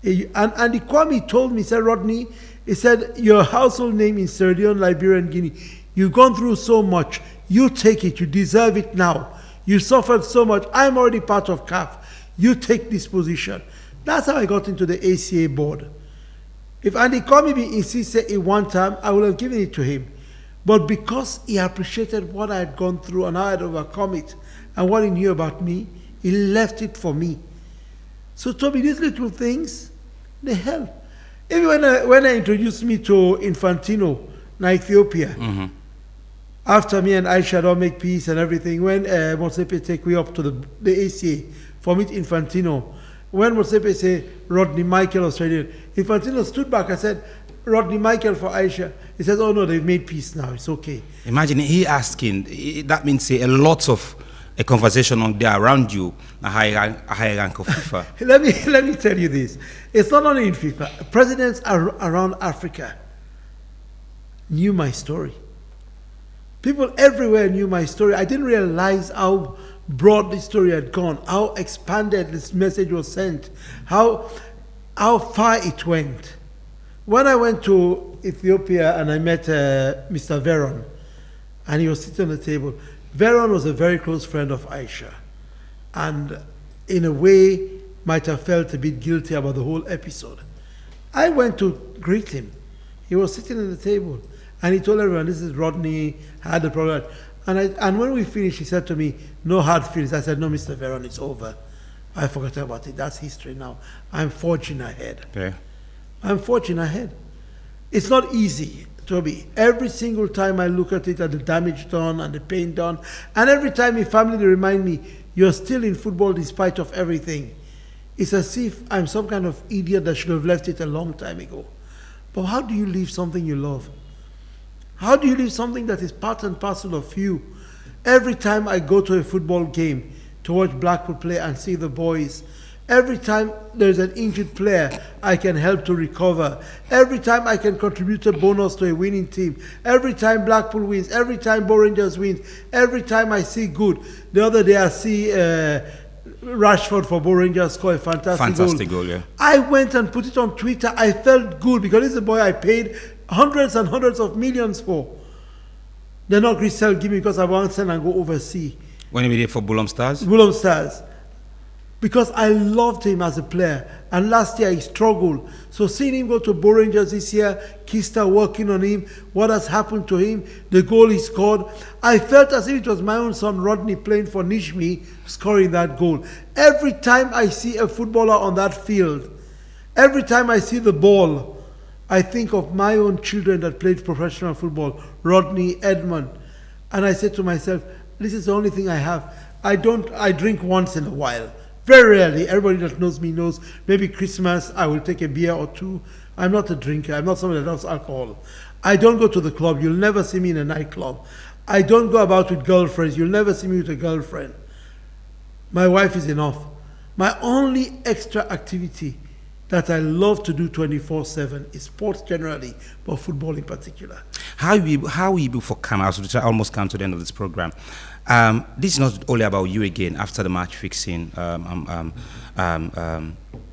And Andy Kwame told me, he said, Rodney, he said, your household name in Sierra Leone, Liberia, and Guinea, you've gone through so much. You take it. You deserve it now. You suffered so much. I'm already part of CAF. You take this position. That's how I got into the ACA board. If Andy Kwame insisted in one time, I would have given it to him. But because he appreciated what I had gone through and how I had overcome it and what he knew about me, he left it for me. So Toby, these little things, they help. Even when I introduced me to Infantino in Ethiopia, after me and Aisha don't make peace and everything, when Motsepe take me up to the ACA for meet Infantino, when Motsepe say Rodney Michael Australian, Infantino stood back and said, Rodney Michael for Aisha. He says, oh no, they've made peace now, it's okay. Imagine he asking, that means a lot of a conversation on there around you, a high rank of FIFA. let me tell you this. It's not only in FIFA. Presidents around Africa knew my story. People everywhere knew my story. I didn't realize how broad this story had gone, how expanded this message was sent, how far it went. When I went to Ethiopia and I met Mr. Veron, and he was sitting on the table, Veron was a very close friend of Aisha, and in a way might have felt a bit guilty about the whole episode. I went to greet him. He was sitting at the table, and he told everyone, this is Rodney, I had the problem. And when we finished, he said to me, no hard feelings. I said, no, Mr. Veron, it's over. I forgot about it. That's history now. I'm forging ahead. Okay. I'm forging ahead. It's not easy, Toby. Every single time I look at it, at the damage done and the pain done, and every time my family remind me, you're still in football despite of everything. It's as if I'm some kind of idiot that should have left it a long time ago. But how do you leave something you love? How do you leave something that is part and parcel of you? Every time I go to a football game to watch Blackpool play and see the boys, every time there's an injured player, I can help to recover. Every time I can contribute a bonus to a winning team. Every time Blackpool wins. Every time Bo Rangers wins. Every time I see good. The other day I see Rashford for Bo Rangers score a fantastic goal. Yeah. I went and put it on Twitter. I felt good because this is a boy I paid hundreds and hundreds of millions for. They're not Grisel give me because I want to send and go overseas. When you did for Bulham Stars? Bulham Stars. Because I loved him as a player. And last year he struggled. So seeing him go to Bo Rangers this year, Kista working on him, what has happened to him, the goal he scored, I felt as if it was my own son Rodney playing for Nishmi, scoring that goal. Every time I see a footballer on that field, every time I see the ball, I think of my own children that played professional football, Rodney, Edmund. And I said to myself, this is the only thing I have. I drink once in a while. Very rarely. Everybody that knows me knows. Maybe Christmas, I will take a beer or two. I'm not a drinker. I'm not somebody that loves alcohol. I don't go to the club. You'll never see me in a nightclub. I don't go about with girlfriends. You'll never see me with a girlfriend. My wife is enough. My only extra activity that I love to do 24/7 is sports generally, but football in particular. How we before come out, so almost come to the end of this program. This is not only about you again after the match fixing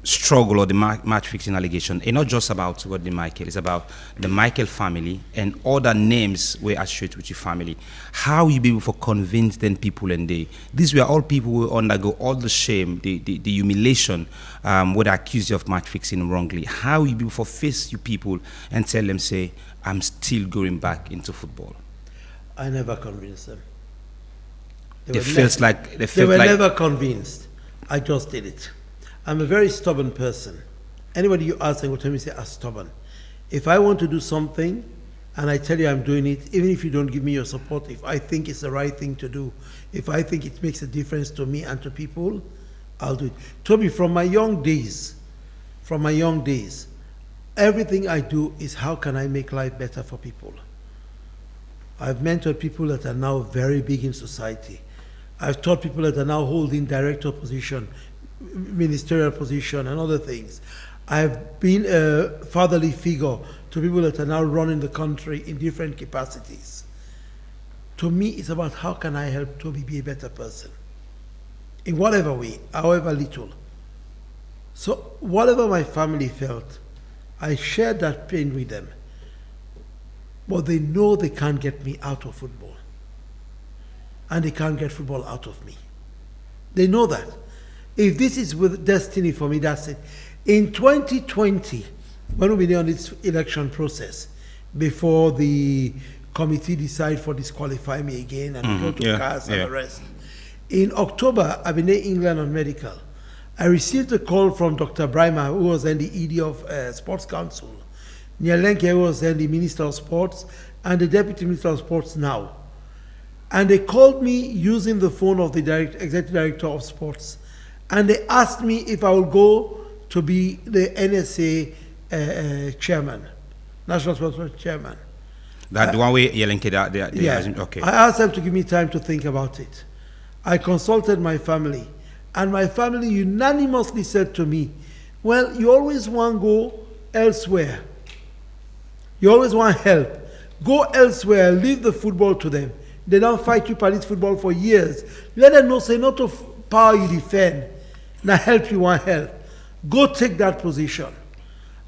struggle or the match fixing allegation. It's not just about Rodney Michael. It's about the Michael family and other names were associated with your family. How you be able to convince then people and these were all people who undergo all the shame, the humiliation, were accused of match fixing wrongly. How you be able to face you people and tell them, say, I'm still going back into football? I never convinced them. They were never convinced. I just did it. I'm a very stubborn person. Anybody you ask, they will tell me, say, I'm stubborn. If I want to do something and I tell you I'm doing it, even if you don't give me your support, if I think it's the right thing to do, if I think it makes a difference to me and to people, I'll do it. Toby, from my young days, from my young days. Everything I do is how can I make life better for people. I've mentored people that are now very big in society. I've taught people that are now holding director position, ministerial position, and other things. I've been a fatherly figure to people that are now running the country in different capacities. To me, it's about how can I help Toby be a better person in whatever way, however little. So whatever my family felt, I shared that pain with them. But they know they can't get me out of football. And they can't get football out of me. They know that. If this is with destiny for me, that's it. In 2020, when we were on this election process, before the committee decide for disqualify me again and we go to CAS and the rest, in October, I've been in England on medical. I received a call from Dr. Brima, who was then the ED of Sports Council, Nyalenke, who was then the Minister of Sports, and the Deputy Minister of Sports now. And they called me using the phone of the Executive Director of Sports. And they asked me if I would go to be the NSA chairman, National Sports Chairman. That the one way Nyalenke, okay. I asked them to give me time to think about it. I consulted my family. And my family unanimously said to me, well, you always want to go elsewhere. You always want help. Go elsewhere, leave the football to them. They don't fight you police football for years. Let them know, say, not of power you defend. Now help you want help. Go take that position.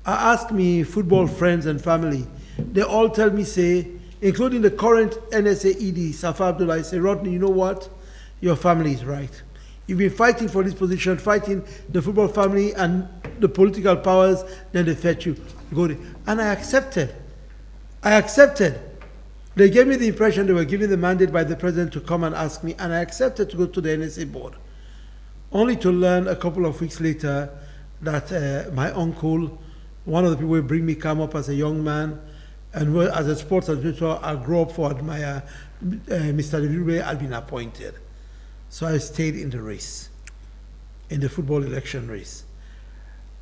I asked me football friends and family. They all tell me, say, including the current NSA ED, Safa Abdullah, I say, Rodney, you know what? Your family is right. You've been fighting for this position, fighting the football family and the political powers, then they fetch you. Go there. And I accepted. They gave me the impression they were given the mandate by the president to come and ask me, and I accepted to go to the NSA board. Only to learn a couple of weeks later that my uncle, one of the people who bring me come up as a young man, and as a sports administrator, I grew up for admire Mr. David had been appointed. So I stayed in the race, in the football election race.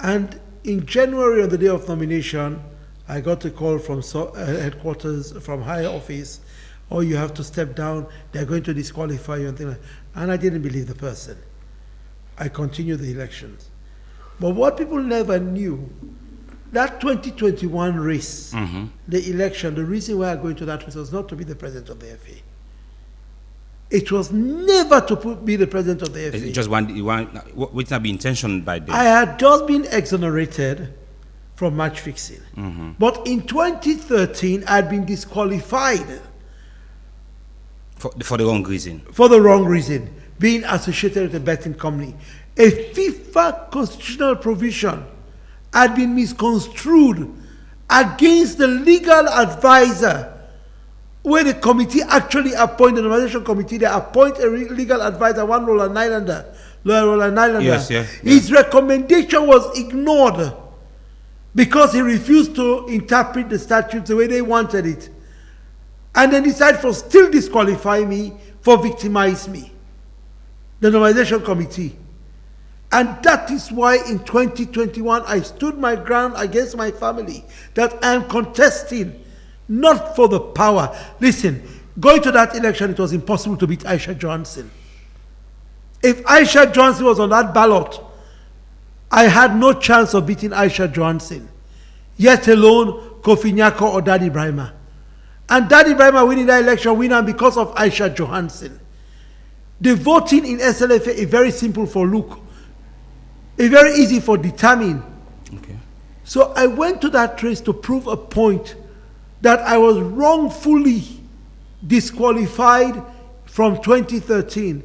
And in January, on the day of nomination, I got a call from headquarters, from higher office, oh, you have to step down, they're going to disqualify you, and things like that. And I didn't believe the person. I continued the elections. But what people never knew, that 2021 race, the election, the reason why I go into that race was not to be the president of the FA. It was never to be the president of the FA. It's just which not be intention by them. I had just been exonerated from match fixing. But in 2013, I had been disqualified. For the wrong reason. For the wrong reason. Being associated with a betting company. A FIFA constitutional provision had been misconstrued against the legal advisor, where the committee actually appointed, the nomination committee, they appoint a legal advisor, one Roland Nylander. Yes. His recommendation was ignored because he refused to interpret the statutes the way they wanted it. And then decided for still disqualify me, for victimize me. The nomination committee. And that is why in 2021 I stood my ground against my family, that I am contesting not for the power. Listen, going to that election, it was impossible to beat Aisha Johnson. If Aisha Johnson was on that ballot, I had no chance of beating Aisha Johnson, yet alone Kofi Nyako or Daddy Brima. And Daddy Brima winning that election, winner because of Aisha Johansson. The voting in SLFA is very simple for look. It's very easy for determine. Okay. So I went to that race to prove a point that I was wrongfully disqualified from 2013.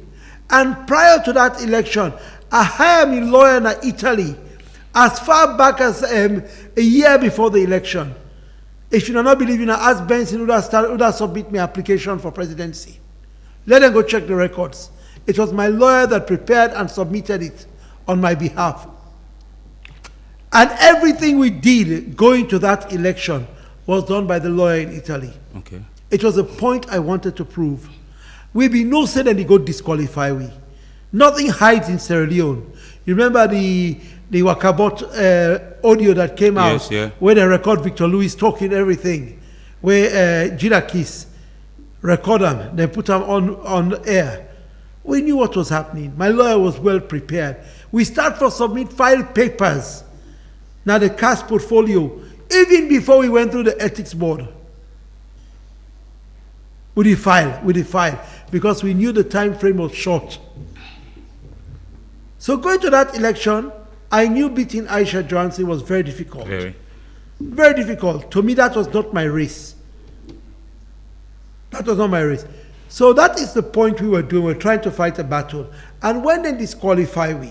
And prior to that election, I hired a lawyer in Italy as far back as a year before the election. If you do not believe, ask Benson who would submit my application for presidency. Let them go check the records. It was my lawyer that prepared and submitted it on my behalf. And everything we did going to that election was done by the lawyer in Italy. Okay. It was a point I wanted to prove. We be no said and they go disqualify we. Nothing hides in Sierra Leone. You remember the the Wakabot audio that came out, Yes, yeah. where they record Victor Lewis talking everything, where Jidakis record them, they put them on air. We knew what was happening. My lawyer was well prepared. We start to submit file papers. Now the CAS portfolio, even before we went through the ethics board. With the file, because we knew the time frame was short. So going to that election, I knew beating Aisha Johnson was very difficult. Very difficult. To me, that was not my race. That was not my race. So that is the point we were doing. We're trying to fight a battle. And when they disqualify we,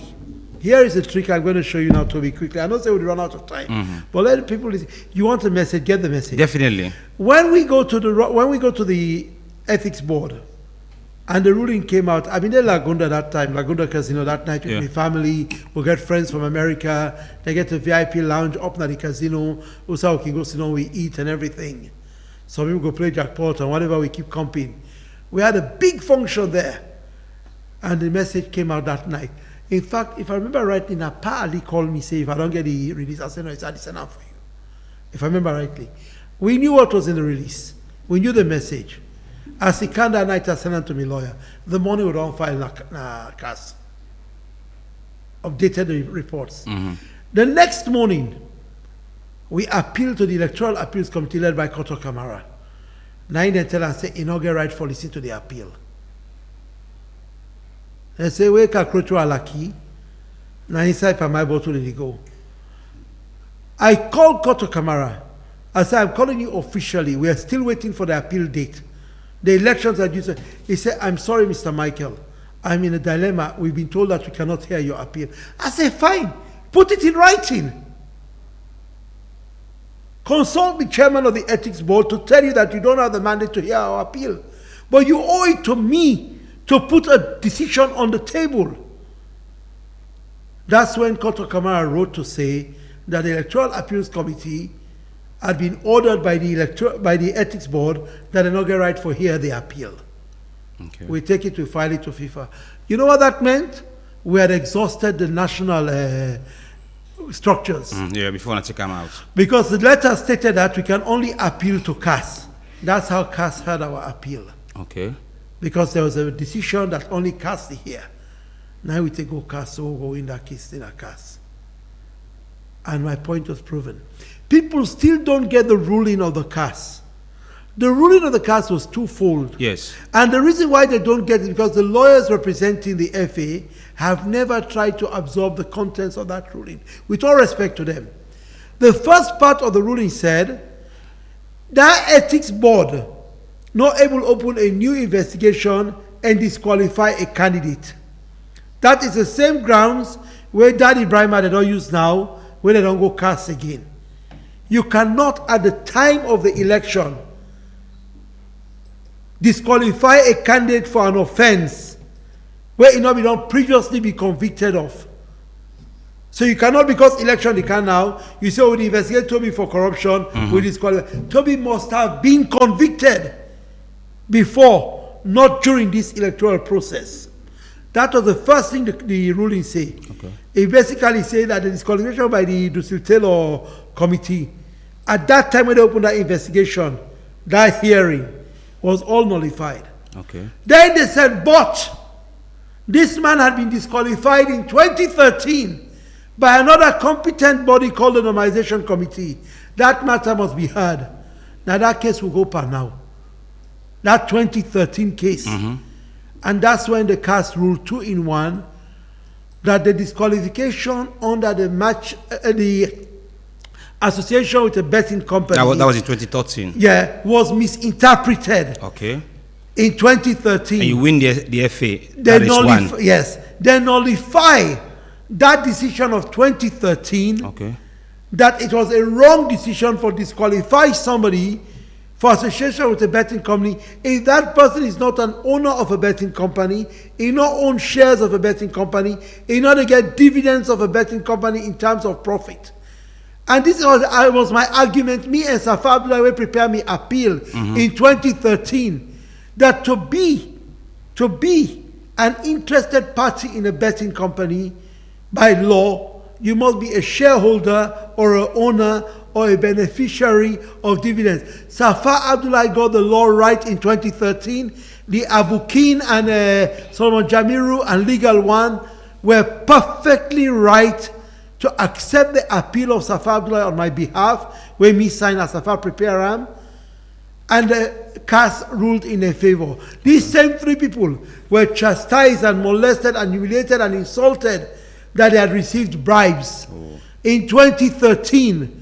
here is a trick I'm going to show you now, Toby, quickly. I know they would run out of time, but let people listen. You want a message? Get the message. Definitely. When we go to the ethics board, and the ruling came out, I've been in Lagunda that time, Lagunda Casino that night with my family. We get friends from America. They get a VIP lounge up at the casino. Also, we can go sit down, we eat and everything. Some people go play jackpot and whatever, we keep comping. We had a big function there, and the message came out that night. In fact, if I remember rightly, Napa Ali called me, say, if I don't get the release, I'll say, no, it's enough for you. If I remember rightly. We knew what was in the release. We knew the message. As he came that night, I sent it to my lawyer. The morning we don't file CAS. Updated the reports. The next morning, we appealed to the Electoral Appeals Committee led by Koto Kamara. Now they tell us, say, inaugural right for listen to the appeal. They say, we can approach Alaki. Now inside for my bottle, they go. I called Koto Kamara. I said, I'm calling you officially. We are still waiting for the appeal date. The elections are due. He said, I'm sorry, Mr. Michael. I'm in a dilemma. We've been told that we cannot hear your appeal. I said, fine. Put it in writing. Consult the chairman of the ethics board to tell you that you don't have the mandate to hear our appeal. But you owe it to me to put a decision on the table. That's when Koto Kamara wrote to say that the Electoral Appeals Committee had been ordered by the ethics board that they not get right for hear the appeal. Okay. We take it, we file it to FIFA. You know what that meant? We had exhausted the national structures. Before Nachi come out. Because the letter stated that we can only appeal to CAS. That's how CAS had our appeal. Okay. Because there was a decision that only CAS here. Now we take go CAS, so we'll go in that case, in a CAS. And my point was proven. People still don't get the ruling of the CAS. The ruling of the CAS was twofold. Yes. And the reason why they don't get it is because the lawyers representing the FA have never tried to absorb the contents of that ruling, with all respect to them. The first part of the ruling said that ethics board not able to open a new investigation and disqualify a candidate. That is the same grounds where Daddy Brahma they don't use now, where they don't go CAS again. You cannot, at the time of the election, disqualify a candidate for an offense where it not be done previously be convicted of. So you cannot, because election they can now, you say, oh, the investigator Toby for corruption, we disqualify. Toby must have been convicted before, not during this electoral process. That was the first thing the ruling say. Okay. It basically said that the disqualification by the Dusil Taylor committee, at that time when they opened that investigation, that hearing was all nullified. Okay. Then they said, but this man had been disqualified in 2013 by another competent body called the Normalization Committee. That matter must be heard. Now that case will go per now. That 2013 case. And that's when the CAS ruled 2-in-1 that the disqualification under the match, the association with a betting company. That was in 2013. Yeah, was misinterpreted. Okay. In 2013. And you win the FA. That is one. Yes. They nullify that decision of 2013. Okay. That it was a wrong decision for disqualify somebody for association with a betting company if that person is not an owner of a betting company, he not own shares of a betting company, he not get dividends of a betting company in terms of profit. And this was my argument. Me and Safa Abdullah prepared me appeal in 2013 that to be an interested party in a betting company by law, you must be a shareholder or an owner or a beneficiary of dividends. Safar Abdullahi got the law right in 2013. The Abukin and Solomon Jamiru and Legal One were perfectly right to accept the appeal of Safar Abdullahi on my behalf, where me signed as Safar Preparam, and the CAS ruled in their favor. These same three people were chastised and molested and humiliated and insulted that they had received bribes. In 2013,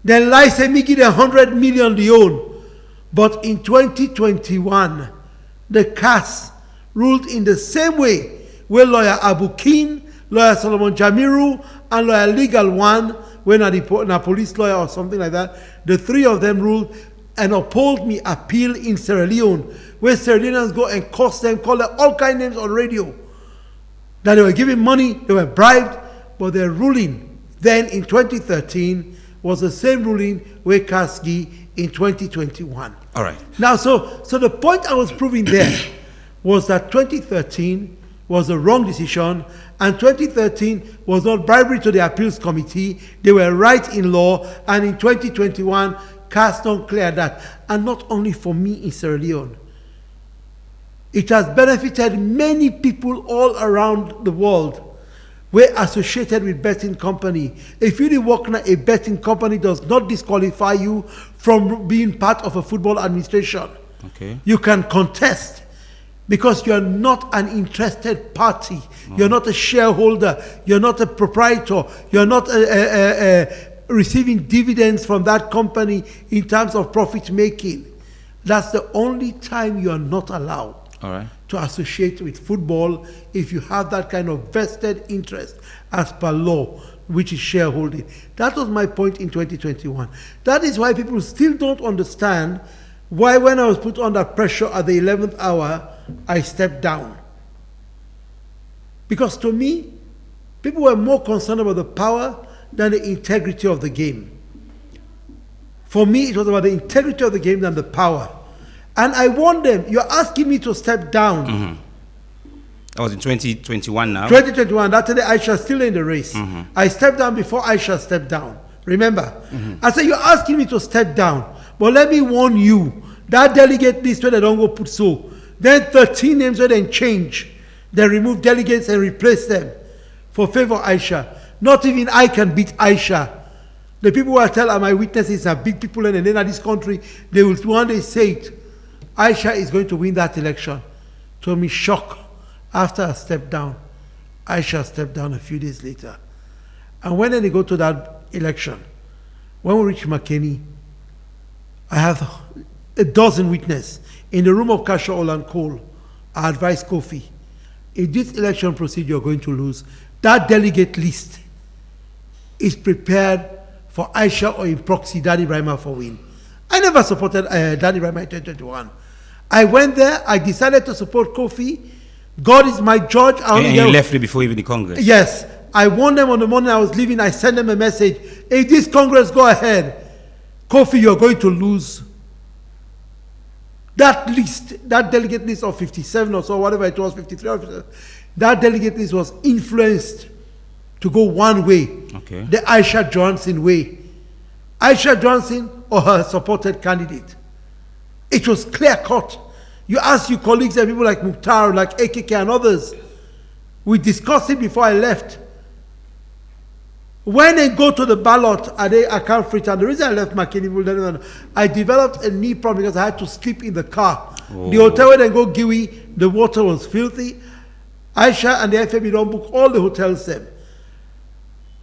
then Lai said, me give them 100 million leon. But in 2021, the CAS ruled in the same way, where lawyer Abukin, lawyer Solomon Jamiru, and lawyer Legal One, when a police lawyer or something like that, the three of them ruled and uphold me appeal in Sierra Leone, where Sierra Leoneans go and curse them, call them all kind of names on radio. That they were giving money, they were bribed, but their ruling then in 2013 was the same ruling where Kasgi in 2021. All right. Now, so the point I was proving there was that 2013 was a wrong decision, and 2013 was not bribery to the appeals committee. They were right in law, and in 2021, Caston cleared that. And not only for me in Sierra Leone. It has benefited many people all around the world. We're associated with betting company. If you didn't work in a betting company, does not disqualify you from being part of a football administration. Okay. You can contest because you're not an interested party. You're not a shareholder. You're not a proprietor. You're not receiving dividends from that company in terms of profit making. That's the only time you're not allowed. All right. To associate with football if you have that kind of vested interest as per law, which is shareholding. That was my point in 2021. That is why people still don't understand why when I was put under pressure at the 11th hour, I stepped down. Because to me, people were more concerned about the power than the integrity of the game. For me, it was about the integrity of the game than the power. And I warned them, you're asking me to step down. Mm-hmm. That was in 2021 now. 2021, that day Aisha still in the race. Mm-hmm. I stepped down before Aisha stepped down. Remember? Mm-hmm. I said, you're asking me to step down. But let me warn you, that delegate list where they don't go put so. Then 13 names where they change. They remove delegates and replace them for favor of Aisha. Not even I can beat Aisha. The people who I tell are my witnesses are big people and then in this country, they will one day say it. Aisha is going to win that election. To me, shock. After I stepped down, Aisha stepped down a few days later. And when they go to that election, when we reach McKinney, I have a dozen witnesses. In the room of Kasha Olan Cole, I advised Kofi, if this election procedure you're going to lose, that delegate list is prepared for Aisha or in proxy Daddy Ibrahima for win. I never supported Daddy Ibrahima in 2021. I went there, I decided to support Kofi. God is my judge. And you left it before even the Congress? Yes. I warned them on the morning I was leaving. I sent them a message. If this Congress go ahead, Kofi, you're going to lose. That list, that delegate list of 57 or so, whatever it was, 53 or 57, that delegate list was influenced to go one way. Okay. The Aisha Johnson way. Aisha Johnson or her supported candidate. It was clear cut. You ask your colleagues and people like Mukhtar, like AKK and others. We discussed it before I left. When they go to the ballot at Account Freetown, the reason I left McKinney, I developed a knee problem because I had to sleep in the car. Oh. The hotel where they go Giwi, the water was filthy. Aisha and the FME don't book all the hotels there.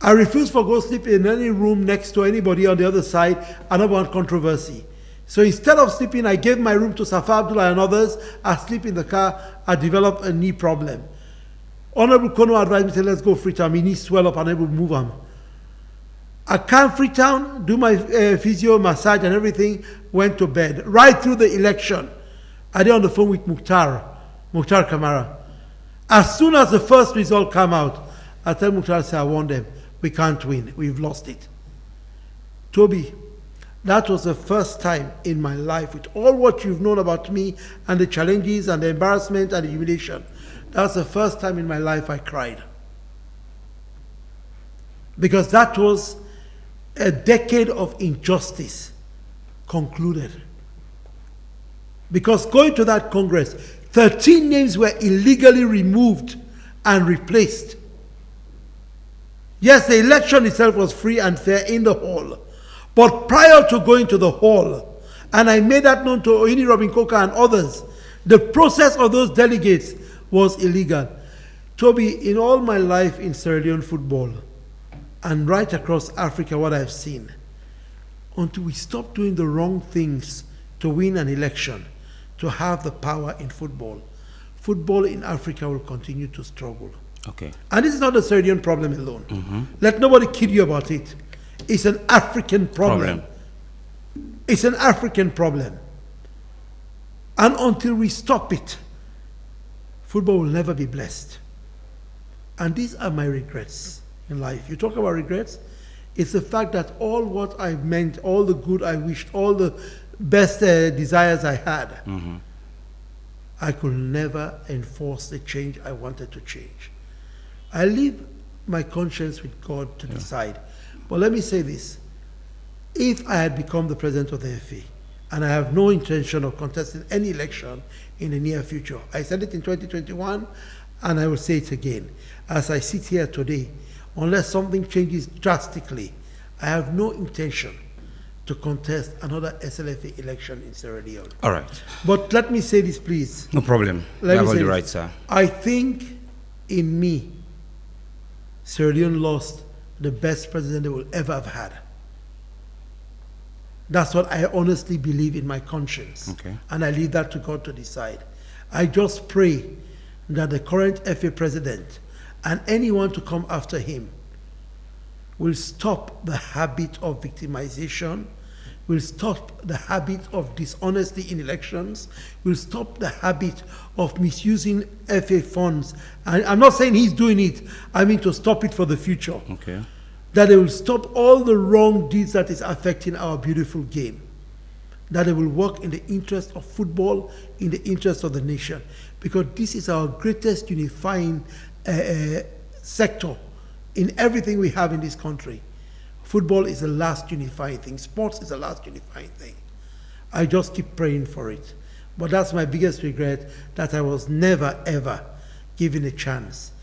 I refused to go sleep in any room next to anybody on the other side. I don't want controversy. So instead of sleeping, I gave my room to Safar Abdullah and others. I sleep in the car. I developed a knee problem. Honorable Kono advised me, said, let's go Freetown. My knee swell up, unable to move them. I came Freetown, do my physio, massage and everything, went to bed. Right through the election, I did on the phone with Mukhtar Kamara. As soon as the first result came out, I tell Mukhtar, I warned them, we can't win, we've lost it. Toby, that was the first time in my life, with all what you've known about me and the challenges and the embarrassment and the humiliation, that's the first time in my life I cried. because that was a decade of injustice concluded. Because going to that Congress, 13 names were illegally removed and replaced. Yes, the election itself was free and fair in the hall. But prior to going to the hall, and I made that known to Oyini Robin Coker and others, the process of those delegates was illegal. Toby, in all my life in Sierra Leone football, and right across Africa, what I've seen, until we stop doing the wrong things to win an election, to have the power in football, football in Africa will continue to struggle. Okay. And this is not a Sierra Leone problem alone. Let nobody kid you about it. It's an African problem. It's an African problem. And until we stop it, football will never be blessed. And these are my regrets in life. You talk about regrets, it's the fact that all what I meant, all the good I wished, all the best desires I had, I could never enforce the change I wanted to change. I leave my conscience with God to decide. But let me say this. If I had become the president of the FA, and I have no intention of contesting any election in the near future, I said it in 2021, and I will say it again. As I sit here today, unless something changes drastically, I have no intention to contest another SLFA election in Sierra Leone. All right. But let me say this, please. No problem. You have all the right, sir. I think in me, Sierra Leone lost the best president they will ever have had. That's what I honestly believe in my conscience. Okay. And I leave that to God to decide. I just pray that the current FA president and anyone to come after him will stop the habit of victimization, will stop the habit of dishonesty in elections, will stop the habit of misusing FA funds. And I'm not saying he's doing it, I mean to stop it for the future. Okay. That they will stop all the wrong deeds that is affecting our beautiful game. That they will work in the interest of football, in the interest of the nation. Because this is our greatest unifying sector in everything we have in this country. Football is the last unifying thing. Sports is the last unifying thing. I just keep praying for it. But that's my biggest regret, that I was never, ever given a chance.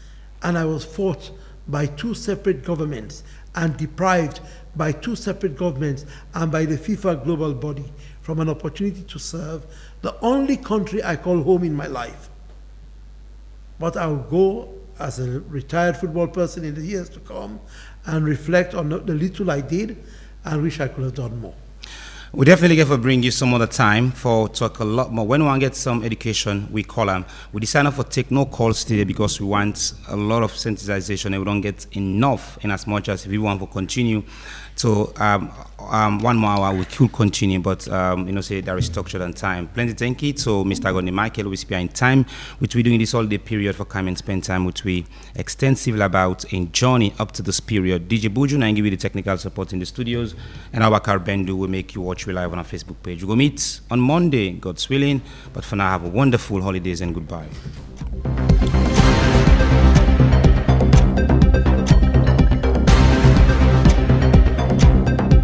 And I was fought by two separate governments and deprived by two separate governments and by the FIFA global body from an opportunity to serve the only country I call home in my life. But I'll go as a retired football person in the years to come and reflect on the little I did and wish I could have done more. We definitely get to bring you some other time for talk a lot more. When we want to get some education, we call them. We decided for take no calls today because we want a lot of sensitization and we don't get enough in as much as if we want to continue to 1 more hour, we could continue, but say there is structure and time. Plenty thank you to Mr. Godney Michael, we spare in time, which we doing this all day period for come and spend time, which we extensively about in journey up to this period. DJ Buju and give you the technical support in the studios, and Abakar Bendu will make you watch live on our Facebook page. We go meet on Monday, God's willing, but for now have a wonderful holidays and goodbye.